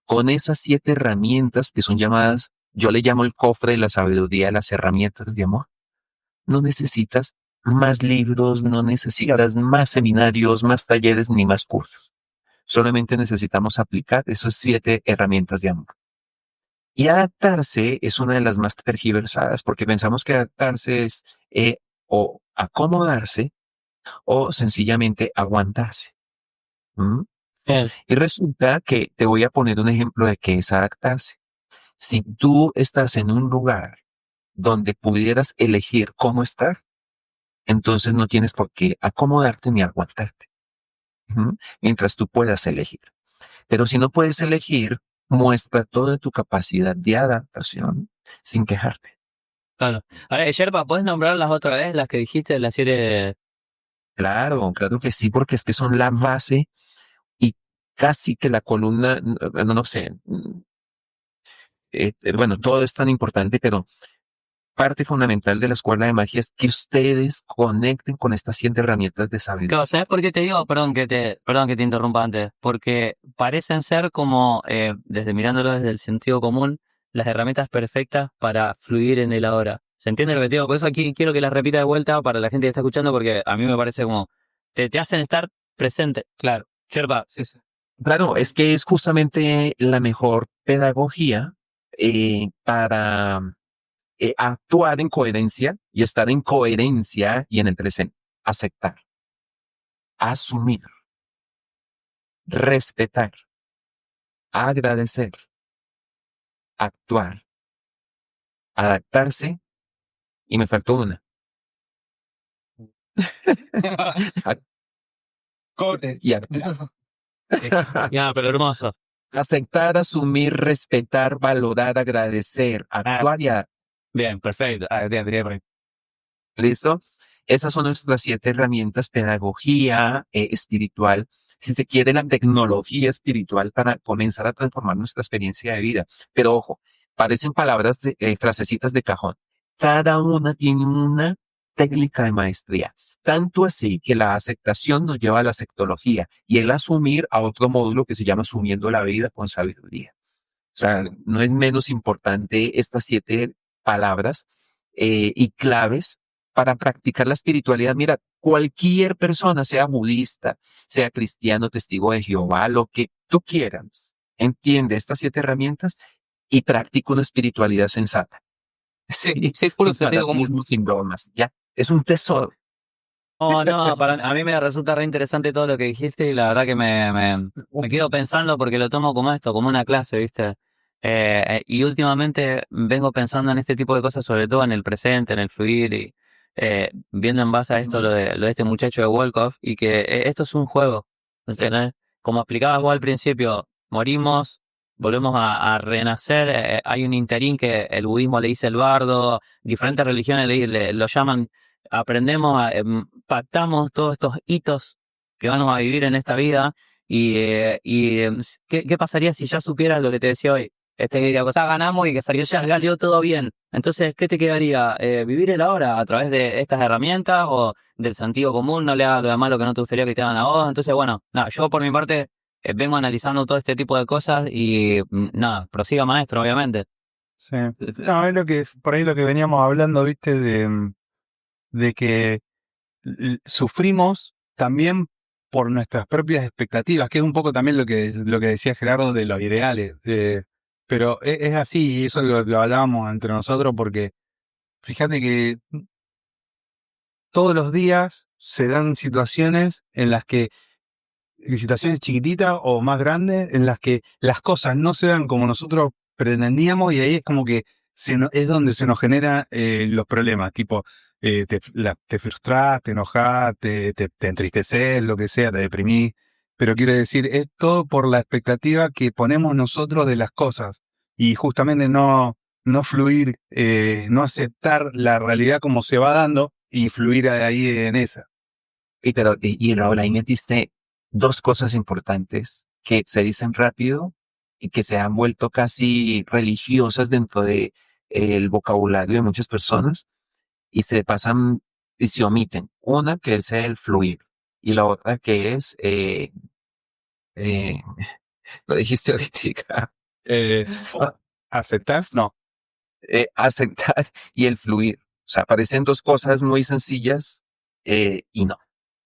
Con esas 7 herramientas que son llamadas, yo le llamo el cofre de la sabiduría, las herramientas de amor. No necesitas más libros, no necesitas más seminarios, más talleres ni más cursos. Solamente necesitamos aplicar esas 7 herramientas de amor. Y adaptarse es una de las más tergiversadas porque pensamos que adaptarse es o acomodarse o sencillamente aguantarse. ¿Mm? Y resulta que te voy a poner un ejemplo de qué es adaptarse. Si tú estás en un lugar donde pudieras elegir cómo estar, entonces no tienes por qué acomodarte ni aguantarte. Mientras tú puedas elegir. Pero si no puedes elegir, muestra toda tu capacidad de adaptación sin quejarte. Claro. Ahora, Sherpa, ¿puedes nombrarlas otra vez, las que dijiste de la serie? Claro que sí, porque es que son la base y casi que la columna, no sé, bueno, todo es tan importante, pero parte fundamental de la escuela de magia es que ustedes conecten con estas 7 herramientas de sabiduría. Claro, ¿sabes por qué te digo? Perdón que te interrumpa antes. Porque parecen ser como, mirándolo desde el sentido común, las herramientas perfectas para fluir en el ahora. ¿Se entiende lo que te digo? Por eso aquí quiero que las repita de vuelta para la gente que está escuchando, porque a mí me parece como, te hacen estar presente. Claro. Sherpa, sí. Claro, es que es justamente la mejor pedagogía para actuar en coherencia y estar en coherencia y en el presente. Aceptar, asumir, respetar, agradecer, actuar, adaptarse y me faltó una. Y actuar. Ya, pero hermoso. Aceptar, asumir, respetar, valorar, agradecer, actuar y Bien, perfecto. ¿Listo? Esas son nuestras 7 herramientas: pedagogía espiritual, si se quiere, la tecnología espiritual para comenzar a transformar nuestra experiencia de vida. Pero ojo, parecen palabras, frasecitas de cajón. Cada una tiene una técnica de maestría. Tanto así que la aceptación nos lleva a la aceptología y el asumir a otro módulo que se llama asumiendo la vida con sabiduría. O sea, no es menos importante estas 7 palabras y claves para practicar la espiritualidad. Mira, cualquier persona, sea budista, sea cristiano, testigo de Jehová, lo que tú quieras, entiende estas 7 herramientas y practica una espiritualidad sensata. Sí, puro sin sentido común. fanatismo, sin dogmas, ya. Es un tesoro. No, a mí me resulta re interesante todo lo que dijiste y la verdad que me quedo pensando porque lo tomo como esto, como una clase, ¿viste? Y últimamente vengo pensando en este tipo de cosas, sobre todo en el presente, en el fluir y viendo en base a esto lo de este muchacho de Wolkoff y que esto es un juego. ¿Entendés? Como explicabas vos al principio, morimos, volvemos a renacer, hay un interín que el budismo le dice el bardo, diferentes religiones lo llaman, aprendemos, pactamos todos estos hitos que vamos a vivir en esta vida ¿qué pasaría si ya supieras lo que te decía hoy? Que cosa ganamos y que salió todo bien. Entonces, ¿qué te quedaría? ¿Vivir el ahora a través de estas herramientas o del sentido común? No le hagas lo de malo que no te gustaría que te hagan a vos. Entonces, bueno, nada, yo por mi parte vengo analizando todo este tipo de cosas y nada, prosiga maestro, obviamente. Sí. No, es lo que, por ahí lo que veníamos hablando, viste, de que sufrimos también por nuestras propias expectativas, que es un poco también lo que decía Gerardo de los ideales. Pero es así, y eso lo hablábamos entre nosotros, porque fíjate que todos los días se dan situaciones en las que, situaciones chiquititas o más grandes, en las que las cosas no se dan como nosotros pretendíamos, y ahí es como que es donde se nos generan los problemas, tipo, te frustrás, te enojás, te entristeces, lo que sea, te deprimís, pero quiero decir, es todo por la expectativa que ponemos nosotros de las cosas, y justamente no fluir, no aceptar la realidad como se va dando, y fluir ahí en esa. Y Raúl, ahí metiste dos cosas importantes que se dicen rápido y que se han vuelto casi religiosas dentro de el vocabulario de muchas personas y se pasan y se omiten. Una que es el fluir y la otra que es, eh, lo dijiste ahorita, Eh, ¿Aceptar? No. aceptar y el fluir. O sea, parecen dos cosas muy sencillas y no.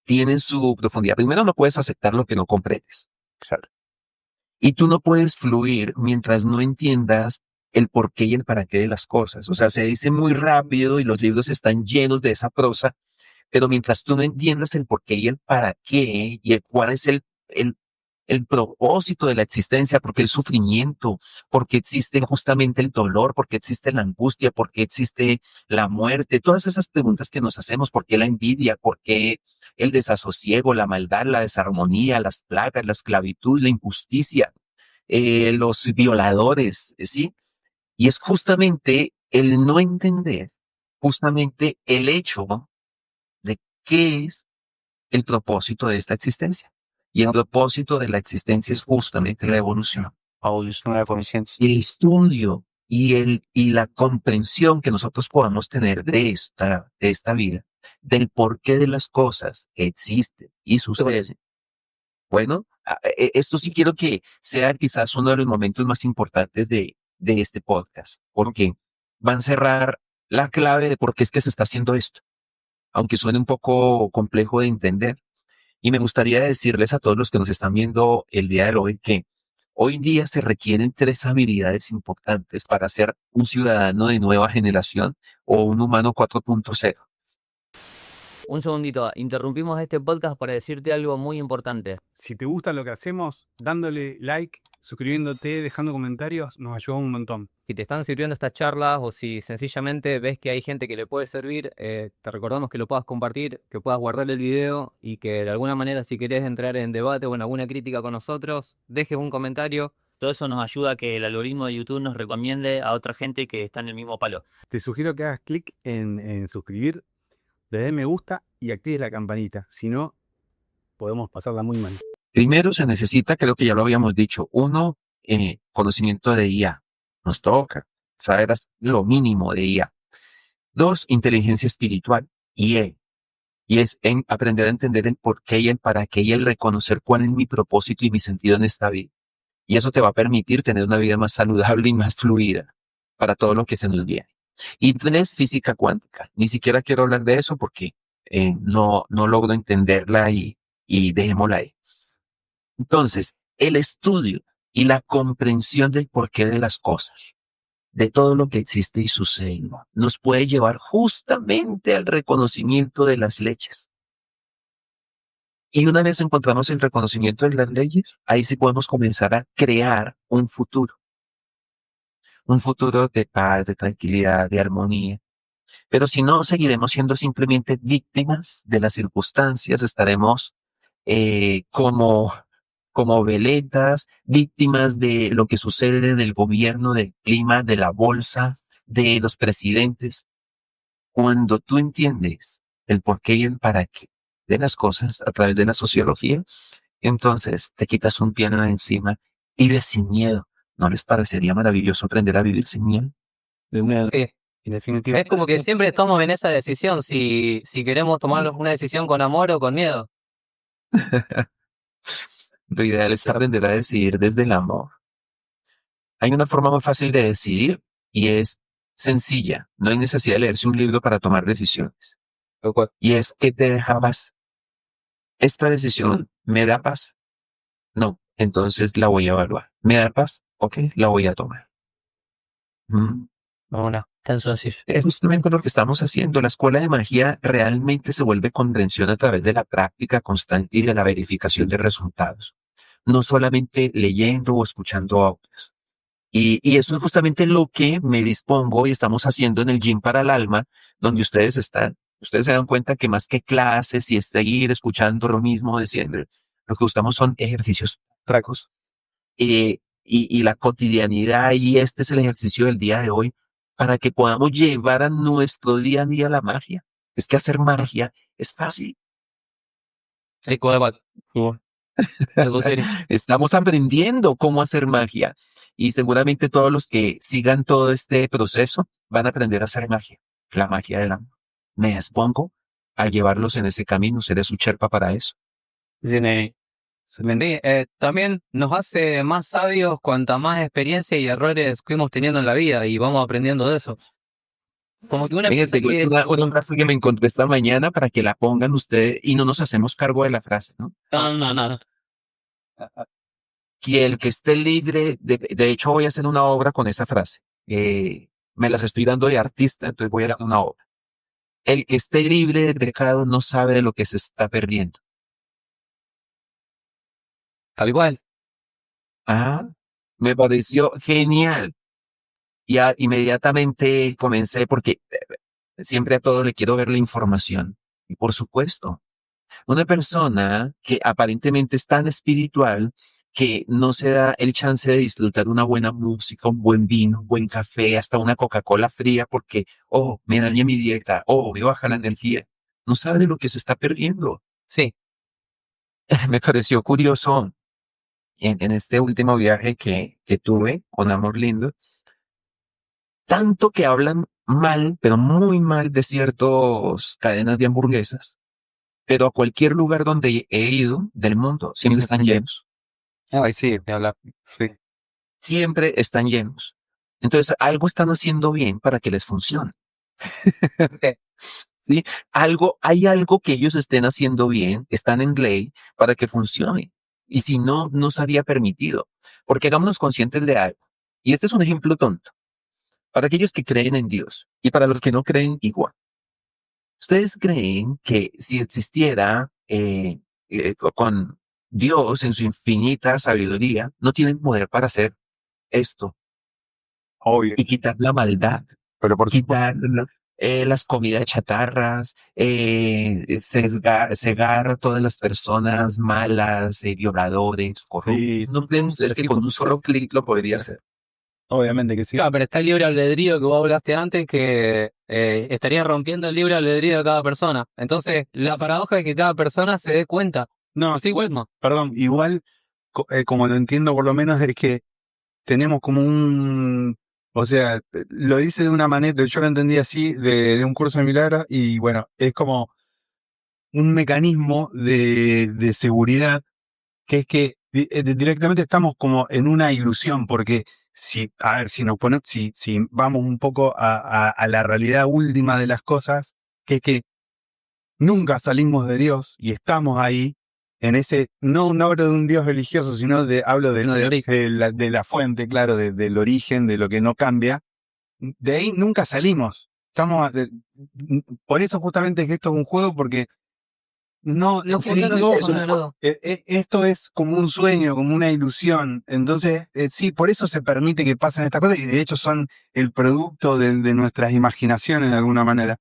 Tienen su profundidad. Primero, no puedes aceptar lo que no comprendes. Claro. Y tú no puedes fluir mientras no entiendas el por qué y el para qué de las cosas. O sea, se dice muy rápido y los libros están llenos de esa prosa, pero mientras tú no entiendas el por qué y el para qué y el cuál es el propósito de la existencia, porque el sufrimiento, porque existe justamente el dolor, porque existe la angustia, porque existe la muerte, todas esas preguntas que nos hacemos, por qué la envidia, por qué el desasosiego, la maldad, la desarmonía, las plagas, la esclavitud, la injusticia, los violadores, ¿sí? Y es justamente el no entender, justamente el hecho de qué es el propósito de esta existencia. Y el propósito de la existencia es justamente la evolución. El estudio y la comprensión que nosotros podamos tener de esta vida, del porqué de las cosas que existen y suceden. Bueno, esto sí quiero que sea quizás uno de los momentos más importantes de este podcast, porque va a encerrar la clave de por qué es que se está haciendo esto, aunque suene un poco complejo de entender. Y me gustaría decirles a todos los que nos están viendo el día de hoy que hoy en día se requieren tres habilidades importantes para ser un ciudadano de nueva generación o un humano 4.0. Un segundito, interrumpimos este podcast para decirte algo muy importante. Si te gusta lo que hacemos, dándole like, suscribiéndote, dejando comentarios, nos ayuda un montón. Si te están sirviendo estas charlas o si sencillamente ves que hay gente que le puede servir, te recordamos que lo puedas compartir, que puedas guardar el video y que de alguna manera si querés entrar en debate o en alguna crítica con nosotros, dejes un comentario. Todo eso nos ayuda a que el algoritmo de YouTube nos recomiende a otra gente que está en el mismo palo. Te sugiero que hagas clic en suscribir, le des me gusta y actives la campanita. Si no, podemos pasarla muy mal. Primero se necesita, creo que ya lo habíamos dicho, uno, conocimiento de IA. Nos toca saber lo mínimo de IA. Dos, inteligencia espiritual. Y es en aprender a entender el por qué y el para qué y el reconocer cuál es mi propósito y mi sentido en esta vida. Y eso te va a permitir tener una vida más saludable y más fluida para todo lo que se nos viene. Y tres, física cuántica. Ni siquiera quiero hablar de eso porque no logro entenderla y dejémosla ahí. Entonces, el estudio y la comprensión del porqué de las cosas, de todo lo que existe y sucede, nos puede llevar justamente al reconocimiento de las leyes. Y una vez encontramos el reconocimiento de las leyes, ahí sí podemos comenzar a crear un futuro de paz, de tranquilidad, de armonía. Pero si no, seguiremos siendo simplemente víctimas de las circunstancias, estaremos como, como veletas, víctimas de lo que sucede en el gobierno, del clima, de la bolsa, de los presidentes. Cuando tú entiendes el por qué y el para qué de las cosas a través de la sociología, entonces te quitas un piano de encima y vives sin miedo. ¿No les parecería maravilloso aprender a vivir sin miedo? Sí. En definitiva. Es como que siempre estamos en esa decisión, si queremos tomar una decisión con amor o con miedo. Lo ideal es aprender a decidir desde el amor. Hay una forma muy fácil de decidir y es sencilla. No hay necesidad de leerse un libro para tomar decisiones. Y es que te deja paz. ¿Esta decisión me da paz? No, entonces la voy a evaluar. ¿Me da paz? Ok, la voy a tomar. Una. Tan sencillo. Es justamente lo que estamos haciendo. La escuela de magia realmente se vuelve convención a través de la práctica constante y de la verificación de resultados. No solamente leyendo o escuchando audios. Y eso es justamente lo que me dispongo y estamos haciendo en el Gym para el Alma, donde ustedes están. Ustedes se dan cuenta que más que clases y seguir escuchando lo mismo de siempre, lo que buscamos son ejercicios tracos y la cotidianidad. Y este es el ejercicio del día de hoy para que podamos llevar a nuestro día a día la magia. Es que hacer magia es fácil. Algo serio. Estamos aprendiendo cómo hacer magia y seguramente todos los que sigan todo este proceso van a aprender a hacer magia, la magia del amor. Me dispongo a llevarlos en ese camino, seré su cherpa para eso. Sí, también nos hace más sabios cuanta más experiencia y errores fuimos teniendo en la vida y vamos aprendiendo de eso. Como que una Fíjate, piensa que... una frase que me encontré esta mañana para que la pongan ustedes y no nos hacemos cargo de la frase, ¿no? No. Que el que esté libre, de hecho voy a hacer una obra con esa frase. Me las estoy dando de artista, entonces voy a hacer una obra. El que esté libre de pecado no sabe de lo que se está perdiendo. Tal igual. Ah, me pareció genial. Ya inmediatamente comencé porque siempre a todo le quiero ver la información. Y por supuesto, una persona que aparentemente es tan espiritual que no se da el chance de disfrutar una buena música, un buen vino, un buen café, hasta una Coca-Cola fría porque, oh, me dañé mi dieta, oh, me baja la energía. No sabe de lo que se está perdiendo. Sí. Me pareció curioso en este último viaje que tuve con Amor Lindo, tanto que hablan mal, pero muy mal de ciertas cadenas de hamburguesas, pero a cualquier lugar donde he ido del mundo siempre están llenos. Ay, sí, de hablar. Sí. Siempre están llenos. Entonces, algo están haciendo bien para que les funcione. ¿Sí? Hay algo que ellos estén haciendo bien, están en ley para que funcione. Y si no, no sería permitido. Porque hagámonos conscientes de algo. Y este es un ejemplo tonto. Para aquellos que creen en Dios y para los que no creen igual. ¿Ustedes creen que si existiera con Dios en su infinita sabiduría, no tienen poder para hacer esto Obvio. y quitar la maldad, Pero por quitar las comidas chatarras, cegar a todas las personas malas, violadores, corruptos? Sí, ¿No creen ustedes que con un solo clic lo podría hacer? obviamente que sí. Claro, pero está el libre albedrío que vos hablaste antes que estaría rompiendo el libre albedrío de cada persona. Entonces, la paradoja es que cada persona se dé cuenta. No, Sí, Wilma. perdón, igual, como lo entiendo por lo menos, es que tenemos como o sea, lo dice de una manera, yo lo entendí así, de un curso de milagros, y bueno, es como un mecanismo de seguridad, que es que directamente estamos como en una ilusión, porque a ver, si nos ponemos, si vamos un poco a la realidad última de las cosas, que es que nunca salimos de Dios y estamos ahí en ese, no hablo de un Dios religioso, sino hablo de la fuente, claro, del origen, de lo que no cambia. De ahí nunca salimos. Por eso justamente es que esto es un juego, porque esto es como un sueño, como una ilusión. Entonces, sí, por eso se permite que pasen estas cosas, y de hecho son el producto de nuestras imaginaciones de alguna manera.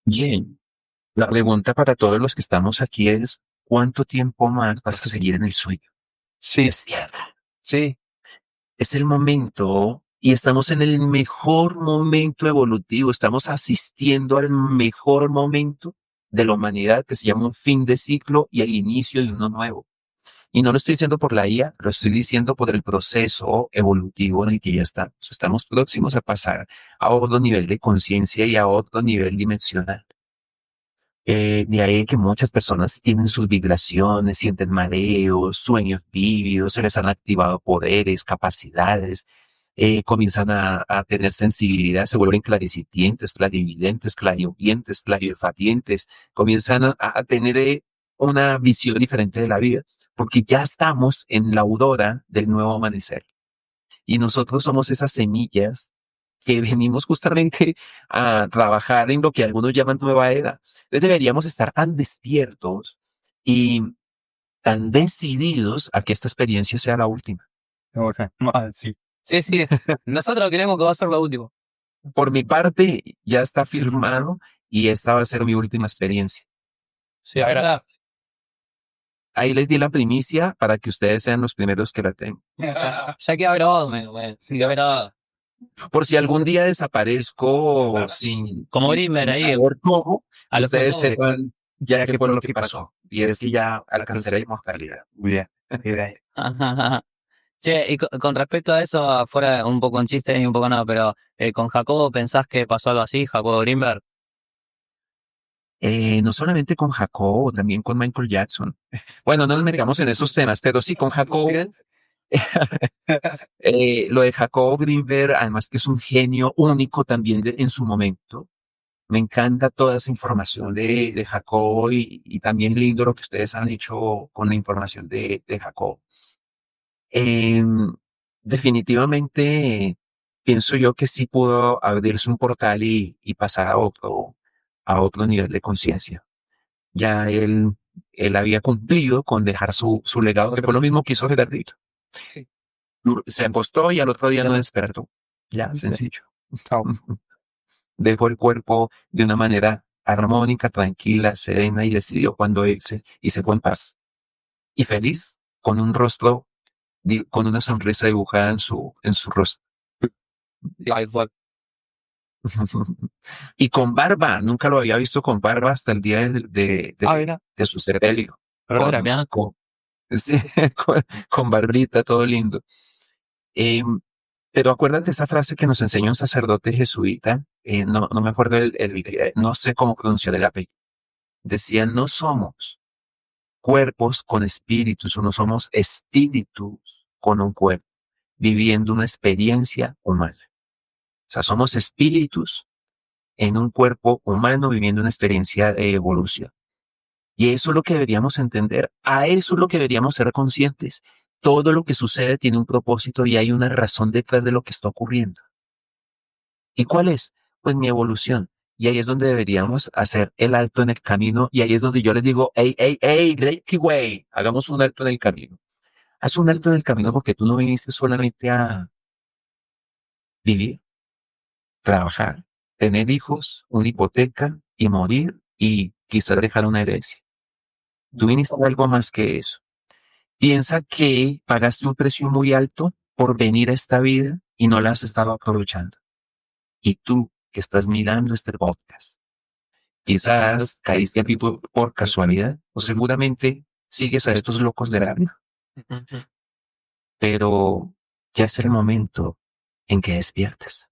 Bien. La pregunta para todos los que estamos aquí es, ¿cuánto tiempo más vas a seguir en el sueño? Sí, Despierta. sí. Es el momento y estamos en el mejor momento evolutivo. Estamos asistiendo al mejor momento de la humanidad que se llama un fin de ciclo y el inicio de uno nuevo. Y no lo estoy diciendo por la IA, lo estoy diciendo por el proceso evolutivo en el que ya estamos. Estamos próximos a pasar a otro nivel de conciencia y a otro nivel dimensional. De ahí que muchas personas tienen sus vibraciones, sienten mareos, sueños vívidos, se les han activado poderes, capacidades, comienzan a tener sensibilidad, se vuelven clarisitientes, clarividentes, clariaudientes, clariolfatientes, comienzan a tener una visión diferente de la vida, porque ya estamos en la aurora del nuevo amanecer. Y nosotros somos esas semillas que venimos justamente a trabajar en lo que algunos llaman nueva era. Entonces deberíamos estar tan despiertos y tan decididos a que esta experiencia sea la última. Sí. Sí, sí. Nosotros creemos que va a ser lo último. Por mi parte, ya está firmado y esta va a ser mi última experiencia. Sí, la verdad. Ahí les di la primicia para que ustedes sean los primeros que la tengan. Ya queda grabado, me. Sí, queda grabado. Por si algún día desaparezco sin, Como Grimmer sin ahí, saber cómo, a los ustedes fotógrafos. sepan ya qué fue lo que pasó. Y es que ya alcanzaré la inmortalidad. Muy bien. Bien. Che, y con respecto a eso, fuera un poco un chiste y un poco no, pero con Jacobo, ¿pensás que pasó algo así, Jacobo Grimberg? No solamente con Jacob, también con Michael Jackson. Bueno, no nos metamos en esos temas, pero sí con Jacob. Lo de Jacob Greenberg, además que es un genio único también en su momento. Me encanta toda esa información de Jacob y también lindo lo que ustedes han hecho con la información de Jacob. Definitivamente pienso yo que sí pudo abrirse un portal y pasar a otro nivel de conciencia. Ya él había cumplido con dejar su legado, que fue lo mismo que hizo Gerardito. Sí. Se acostó y al otro día no despertó. Ya, sencillo. Dejó el cuerpo de una manera armónica, tranquila, serena y decidió cuando irse y se fue en paz. Y feliz, con un rostro, con una sonrisa dibujada en su rostro. Y con barba, nunca lo había visto con barba hasta el día Mira. de su sepelio. ¿Verdad, bien? Sí, con barbita, todo lindo. Pero acuérdate esa frase que nos enseñó un sacerdote jesuita, no me acuerdo no sé cómo pronunciar el apellido. Decía, no somos cuerpos con espíritus, o no somos espíritus con un cuerpo, viviendo una experiencia humana. O sea, somos espíritus en un cuerpo humano viviendo una experiencia de evolución. Y eso es lo que deberíamos entender, a eso es lo que deberíamos ser conscientes. Todo lo que sucede tiene un propósito y hay una razón detrás de lo que está ocurriendo. ¿Y cuál es? Pues mi evolución. Y ahí es donde deberíamos hacer el alto en el camino y ahí es donde yo les digo, hey, Breaky Way, hagamos un alto en el camino. Haz un alto en el camino porque tú no viniste solamente a vivir, trabajar, tener hijos, una hipoteca y morir y quizás dejar una herencia. Tú viniste a algo más que eso. Piensa que pagaste un precio muy alto por venir a esta vida y no la has estado aprovechando. Y tú que estás mirando este podcast, quizás caíste aquí por casualidad o seguramente sigues a estos locos del alma, pero ya es el momento en que despiertes.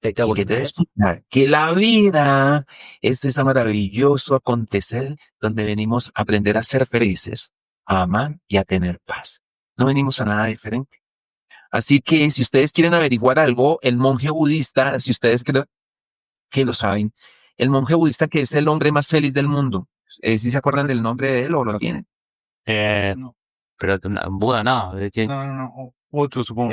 Y que te des cuenta que la vida es ese maravilloso acontecer donde venimos a aprender a ser felices, a amar y a tener paz. No venimos a nada diferente. Así que si ustedes quieren averiguar algo, el monje budista, si ustedes creen que lo saben, el monje budista que es el hombre más feliz del mundo, ¿sí se acuerdan del nombre de él o lo tienen? No. Pero Buda no, ¿de qué? No. Otro supongo.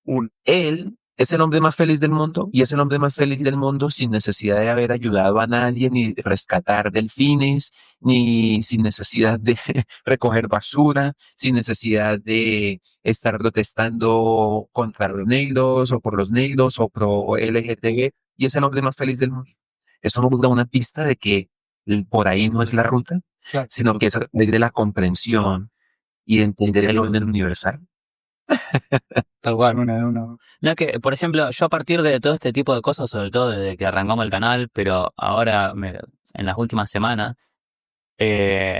Bueno, él es el hombre más feliz del mundo y es el hombre más feliz del mundo sin necesidad de haber ayudado a nadie, ni rescatar delfines, ni sin necesidad de recoger basura, sin necesidad de estar protestando contra los negros o por los negros o pro LGTB y es el hombre más feliz del mundo. Eso nos da una pista de que por ahí no es la ruta, sino que es a través de la comprensión y de entender el orden universal. Tal cual. Una- No es que, por ejemplo, yo a partir de todo este tipo de cosas, sobre todo desde que arrancamos el canal, pero ahora en las últimas semanas,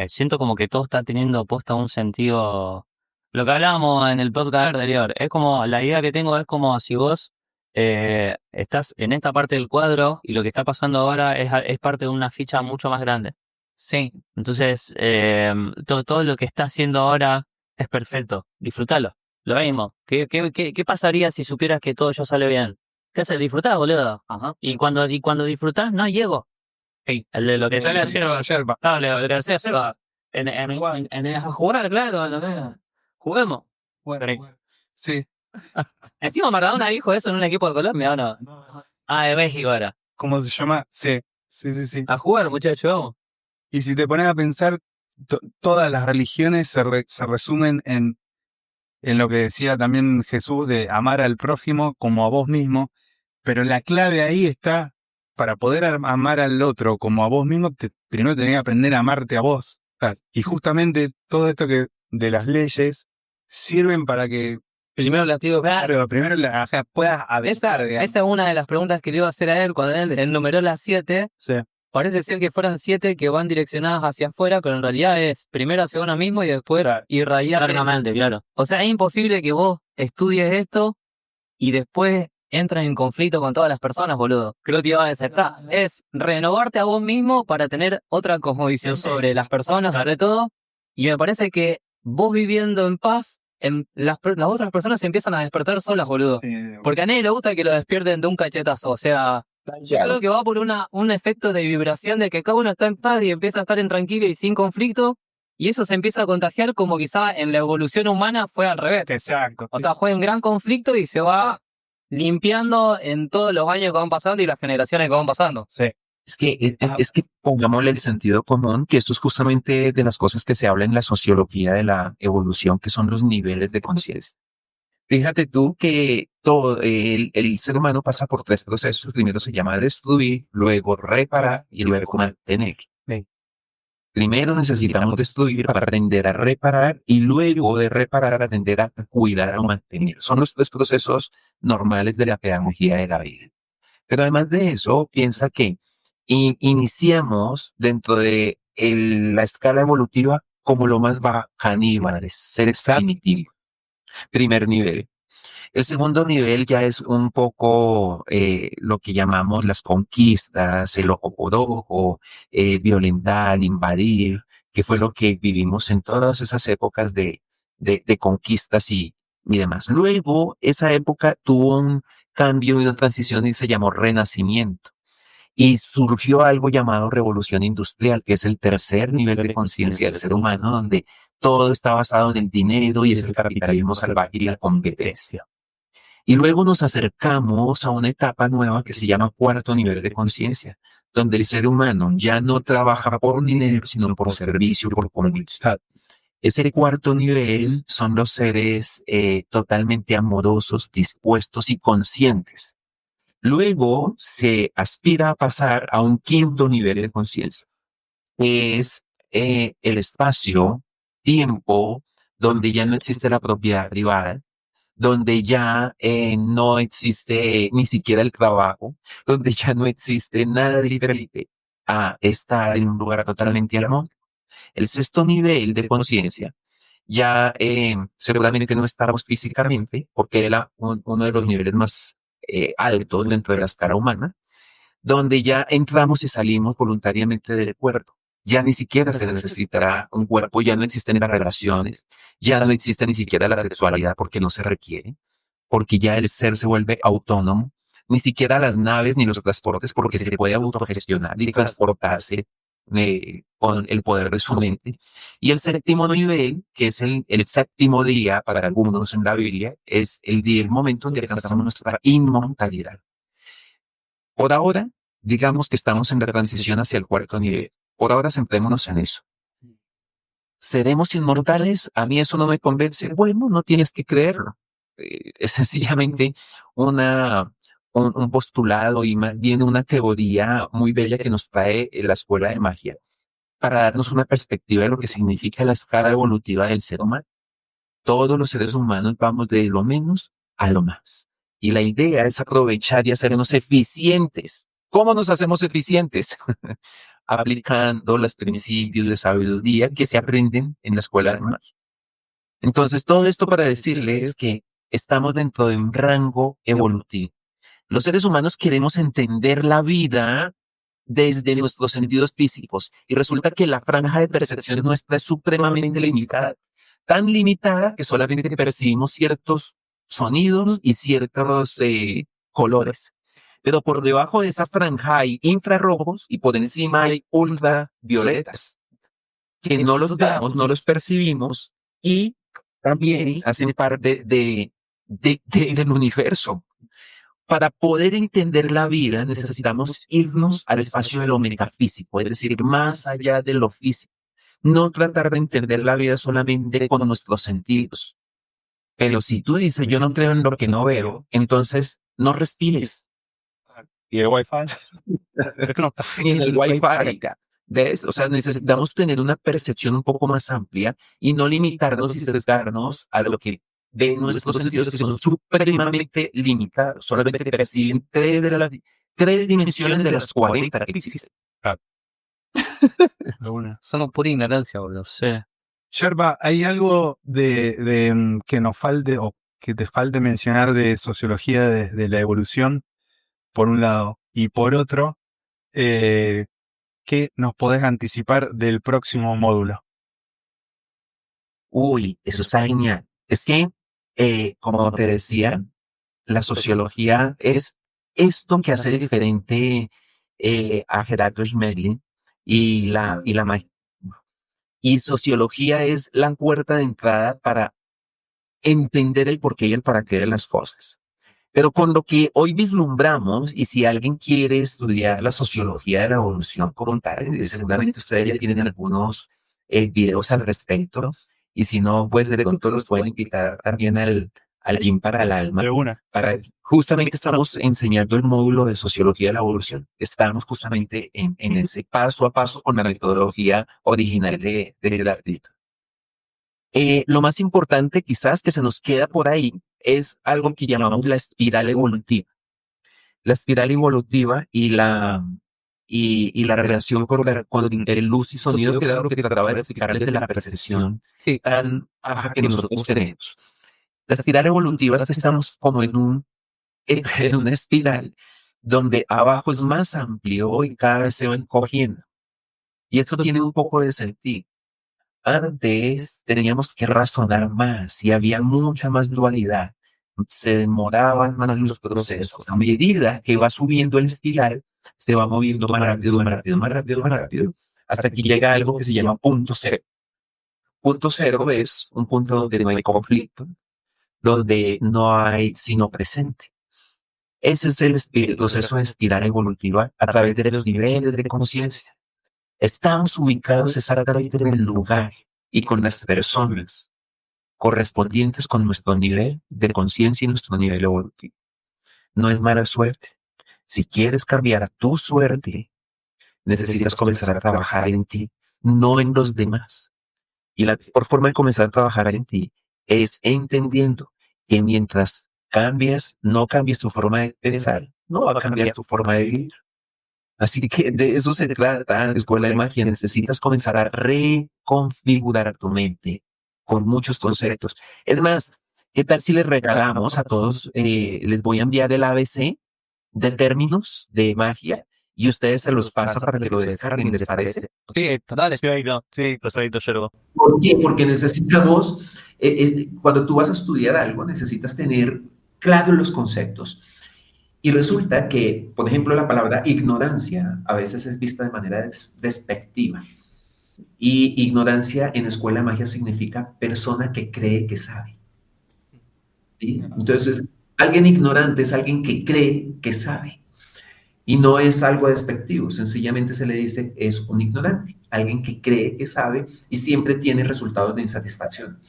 siento como que todo está teniendo posta un sentido. Lo que hablábamos en el podcast anterior, es como, la idea que tengo es como si vos estás en esta parte del cuadro y lo que está pasando ahora es parte de una ficha mucho más grande. Sí, Entonces, todo lo que está haciendo ahora es perfecto. Disfrútalo. Lo mismo. ¿Qué pasaría si supieras que todo ya sale bien? ¿Qué haces? Disfrutás, boludo. ajá. Y cuando disfrutás, no hay ego. Sí. El de lo que sale a Sí, hacer. yerba. No, lo que sale a hacer va. A jugar, claro. Juguemos. Bueno. Sí. Encima Maradona dijo eso en un equipo de Colombia, ¿o no? Ah, de México era. ¿Cómo se llama? Sí. Sí. A jugar, muchachos, vamos. Y si te pones a pensar, todas las religiones se resumen en lo que decía también Jesús de amar al prójimo como a vos mismo, pero la clave ahí está, para poder amar al otro como a vos mismo, primero tenés que aprender a amarte a vos. Y justamente todo esto de las leyes sirven para que Primero la pido. claro, primero puedas avanzar, Esa es una de las preguntas que le iba a hacer a él cuando él enumeró las 7. Sí. Parece ser que fueran 7 que van direccionadas hacia afuera, pero en realidad es primero hacia uno mismo y después irradiar. Claramente, claro. O sea, es imposible que vos estudies esto y después entres en conflicto con todas las personas, boludo. Creo que te iba a aceptar. Es renovarte a vos mismo para tener otra cosmovisión sobre las personas, sobre todo. Y me parece que vos viviendo en paz, las otras personas se empiezan a despertar solas, boludo. Porque a nadie le gusta que lo despierten de un cachetazo. O sea, yo creo que va por un efecto de vibración de que cada uno está en paz y empieza a estar en tranquilo y sin conflicto. Y eso se empieza a contagiar como quizá en la evolución humana fue al revés. Exacto. O sea, fue un gran conflicto y se va limpiando en todos los años que van pasando y las generaciones que van pasando. Sí. Es que pongámosle el sentido común, que esto es justamente de las cosas que se habla en la sociología de la evolución, que son los niveles de conciencia. Fíjate tú que todo el ser humano pasa por 3 procesos. Primero se llama destruir, luego reparar y luego mantener. Sí. Primero necesitamos destruir para aprender a reparar y luego de reparar aprender a cuidar o mantener. Son los 3 procesos normales de la pedagogía de la vida. Pero además de eso, piensa que iniciamos dentro de la escala evolutiva como lo más bajo, caníbales, seres primitivos. Primer nivel. El segundo nivel ya es un poco lo que llamamos las conquistas, el ojo por ojo, violentar, invadir, que fue lo que vivimos en todas esas épocas de conquistas y demás. Luego, esa época tuvo un cambio y una transición y se llamó renacimiento. Y surgió algo llamado revolución industrial, que es el tercer nivel de conciencia del ser humano, donde todo está basado en el dinero y es el capitalismo salvaje y la competencia. Y luego nos acercamos a una etapa nueva que se llama cuarto nivel de conciencia, donde el ser humano ya no trabaja por dinero, sino por servicio, por convicción. Ese cuarto nivel son los seres totalmente amorosos, dispuestos y conscientes. Luego se aspira a pasar a un quinto nivel de conciencia, que es el espacio, tiempo, donde ya no existe la propiedad privada, donde ya no existe ni siquiera el trabajo, donde ya no existe nada diferente a estar en un lugar totalmente armónico. El sexto nivel de conciencia ya seguramente no estamos físicamente, porque era uno de los niveles más altos dentro de la escala humana, donde ya entramos y salimos voluntariamente del cuerpo. Ya ni siquiera se necesitará un cuerpo, ya no existen las relaciones, ya no existe ni siquiera la sexualidad porque no se requiere, porque ya el ser se vuelve autónomo, ni siquiera las naves ni los transportes porque se puede autogestionar y transportarse con el poder de su mente. Y el séptimo nivel, que es el séptimo día para algunos en la Biblia, es el día, el momento en que alcanzamos nuestra inmortalidad. Por ahora, digamos que estamos en la transición hacia el cuarto nivel. Por ahora, centrémonos en eso. ¿Seremos inmortales? A mí eso no me convence. Bueno, no tienes que creerlo. Es sencillamente una un postulado y más bien una teoría muy bella que nos trae la escuela de magia para darnos una perspectiva de lo que significa la escala evolutiva del ser humano. Todos los seres humanos vamos de lo menos a lo más. Y la idea es aprovechar y hacernos eficientes. ¿Cómo nos hacemos eficientes? Aplicando los principios de sabiduría que se aprenden en la escuela de magia. Entonces, todo esto para decirles que estamos dentro de un rango evolutivo. Los seres humanos queremos entender la vida desde nuestros sentidos físicos y resulta que la franja de percepción nuestra es supremamente limitada, tan limitada que solamente percibimos ciertos sonidos y ciertos colores. Pero por debajo de esa franja hay infrarrojos y por encima hay ultravioletas, que no los vemos, no los percibimos y también hacen parte del universo. Para poder entender la vida necesitamos irnos al espacio de lo metafísico, es decir, más allá de lo físico. No tratar de entender la vida solamente con nuestros sentidos. Pero si tú dices, yo no creo en lo que no veo, entonces no respires. ¿Y el Wi-Fi? Ni en el Wi-Fi. ¿Ves? O sea, necesitamos tener una percepción un poco más amplia y no limitarnos y sesgarnos a lo que ven nuestros sentidos, que son supremamente limitados. Solamente perciben tres dimensiones de las 40 que existen. Somos pura ignorancia, boludo. Sí. Sherpa, ¿hay algo que nos falte o que te falte mencionar de sociología de la evolución, por un lado? Y por otro, ¿qué nos podés anticipar del próximo módulo? Uy, eso está genial. Es que, como te decía, la sociología es esto que hace diferente a Gerardo Schmedlin y la magia. Y sociología es la puerta de entrada para entender el porqué y el para qué de las cosas. Pero con lo que hoy vislumbramos, y si alguien quiere estudiar la sociología de la evolución como tal, seguramente ustedes ya tienen algunos videos al respecto, y si no, pues de pronto los pueden invitar también al Gym para el Alma. De una. Justamente estamos enseñando el módulo de sociología de la evolución. Estamos justamente en ese paso a paso con la metodología original de Gerardito. Lo más importante quizás que se nos queda por ahí es algo que llamamos la espiral evolutiva. La espiral evolutiva y la relación con el luz y sonido, que era lo que trataba de explicarles de la percepción tan baja que nosotros tenemos. La espiral evolutiva es que estamos como en una espiral donde abajo es más amplio y cada vez se va encogiendo. Y esto tiene un poco de sentido. Antes teníamos que razonar más y había mucha más dualidad. Se demoraban más los procesos. A medida que va subiendo el espiral, se va moviendo más rápido, más rápido, más rápido, más rápido, hasta que llega algo que se llama punto cero. Punto cero es un punto donde no hay conflicto, donde no hay sino presente. Ese es el proceso de espiral evolutiva a través de los niveles de conciencia. Estamos ubicados exactamente en el lugar y con las personas correspondientes con nuestro nivel de conciencia y nuestro nivel evolutivo. No es mala suerte. Si quieres cambiar tu suerte, necesitas comenzar a trabajar en ti, no en los demás. Y la mejor forma de comenzar a trabajar en ti es entendiendo que mientras cambias, no cambies tu forma de pensar, no va a cambiar tu forma de vivir. Así que de eso se trata, Escuela de Magia. Necesitas comenzar a reconfigurar tu mente con muchos conceptos. Es más, ¿qué tal si les regalamos a todos, les voy a enviar el ABC de términos de magia y ustedes se los pasan para que lo descarguen, ¿les parece? Sí, dale. Sí, perfecto, Yergo. ¿Por qué? Porque necesitamos, cuando tú vas a estudiar algo, necesitas tener claros los conceptos. Y resulta que, por ejemplo, la palabra ignorancia a veces es vista de manera despectiva. Y ignorancia en Escuela de Magia significa persona que cree que sabe. ¿Sí? Entonces, alguien ignorante es alguien que cree que sabe. Y no es algo despectivo, sencillamente se le dice es un ignorante, alguien que cree que sabe y siempre tiene resultados de insatisfacción.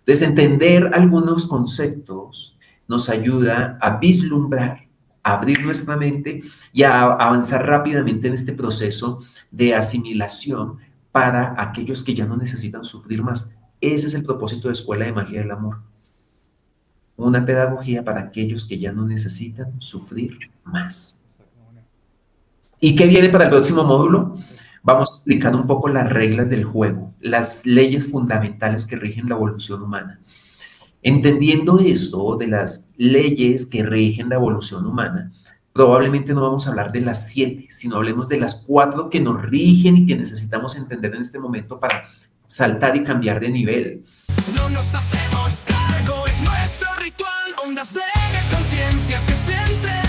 Entonces, entender algunos conceptos nos ayuda a vislumbrar abrir nuestra mente y a avanzar rápidamente en este proceso de asimilación para aquellos que ya no necesitan sufrir más. Ese es el propósito de Escuela de Magia del Amor. Una pedagogía para aquellos que ya no necesitan sufrir más. ¿Y qué viene para el próximo módulo? Vamos a explicar un poco las reglas del juego, las leyes fundamentales que rigen la evolución humana. Entendiendo esto de las leyes que rigen la evolución humana, probablemente no vamos a hablar de las 7, sino hablemos de las 4 que nos rigen y que necesitamos entender en este momento para saltar y cambiar de nivel. No nos hacemos cargo, es nuestro ritual, ondas de conciencia que se entregan.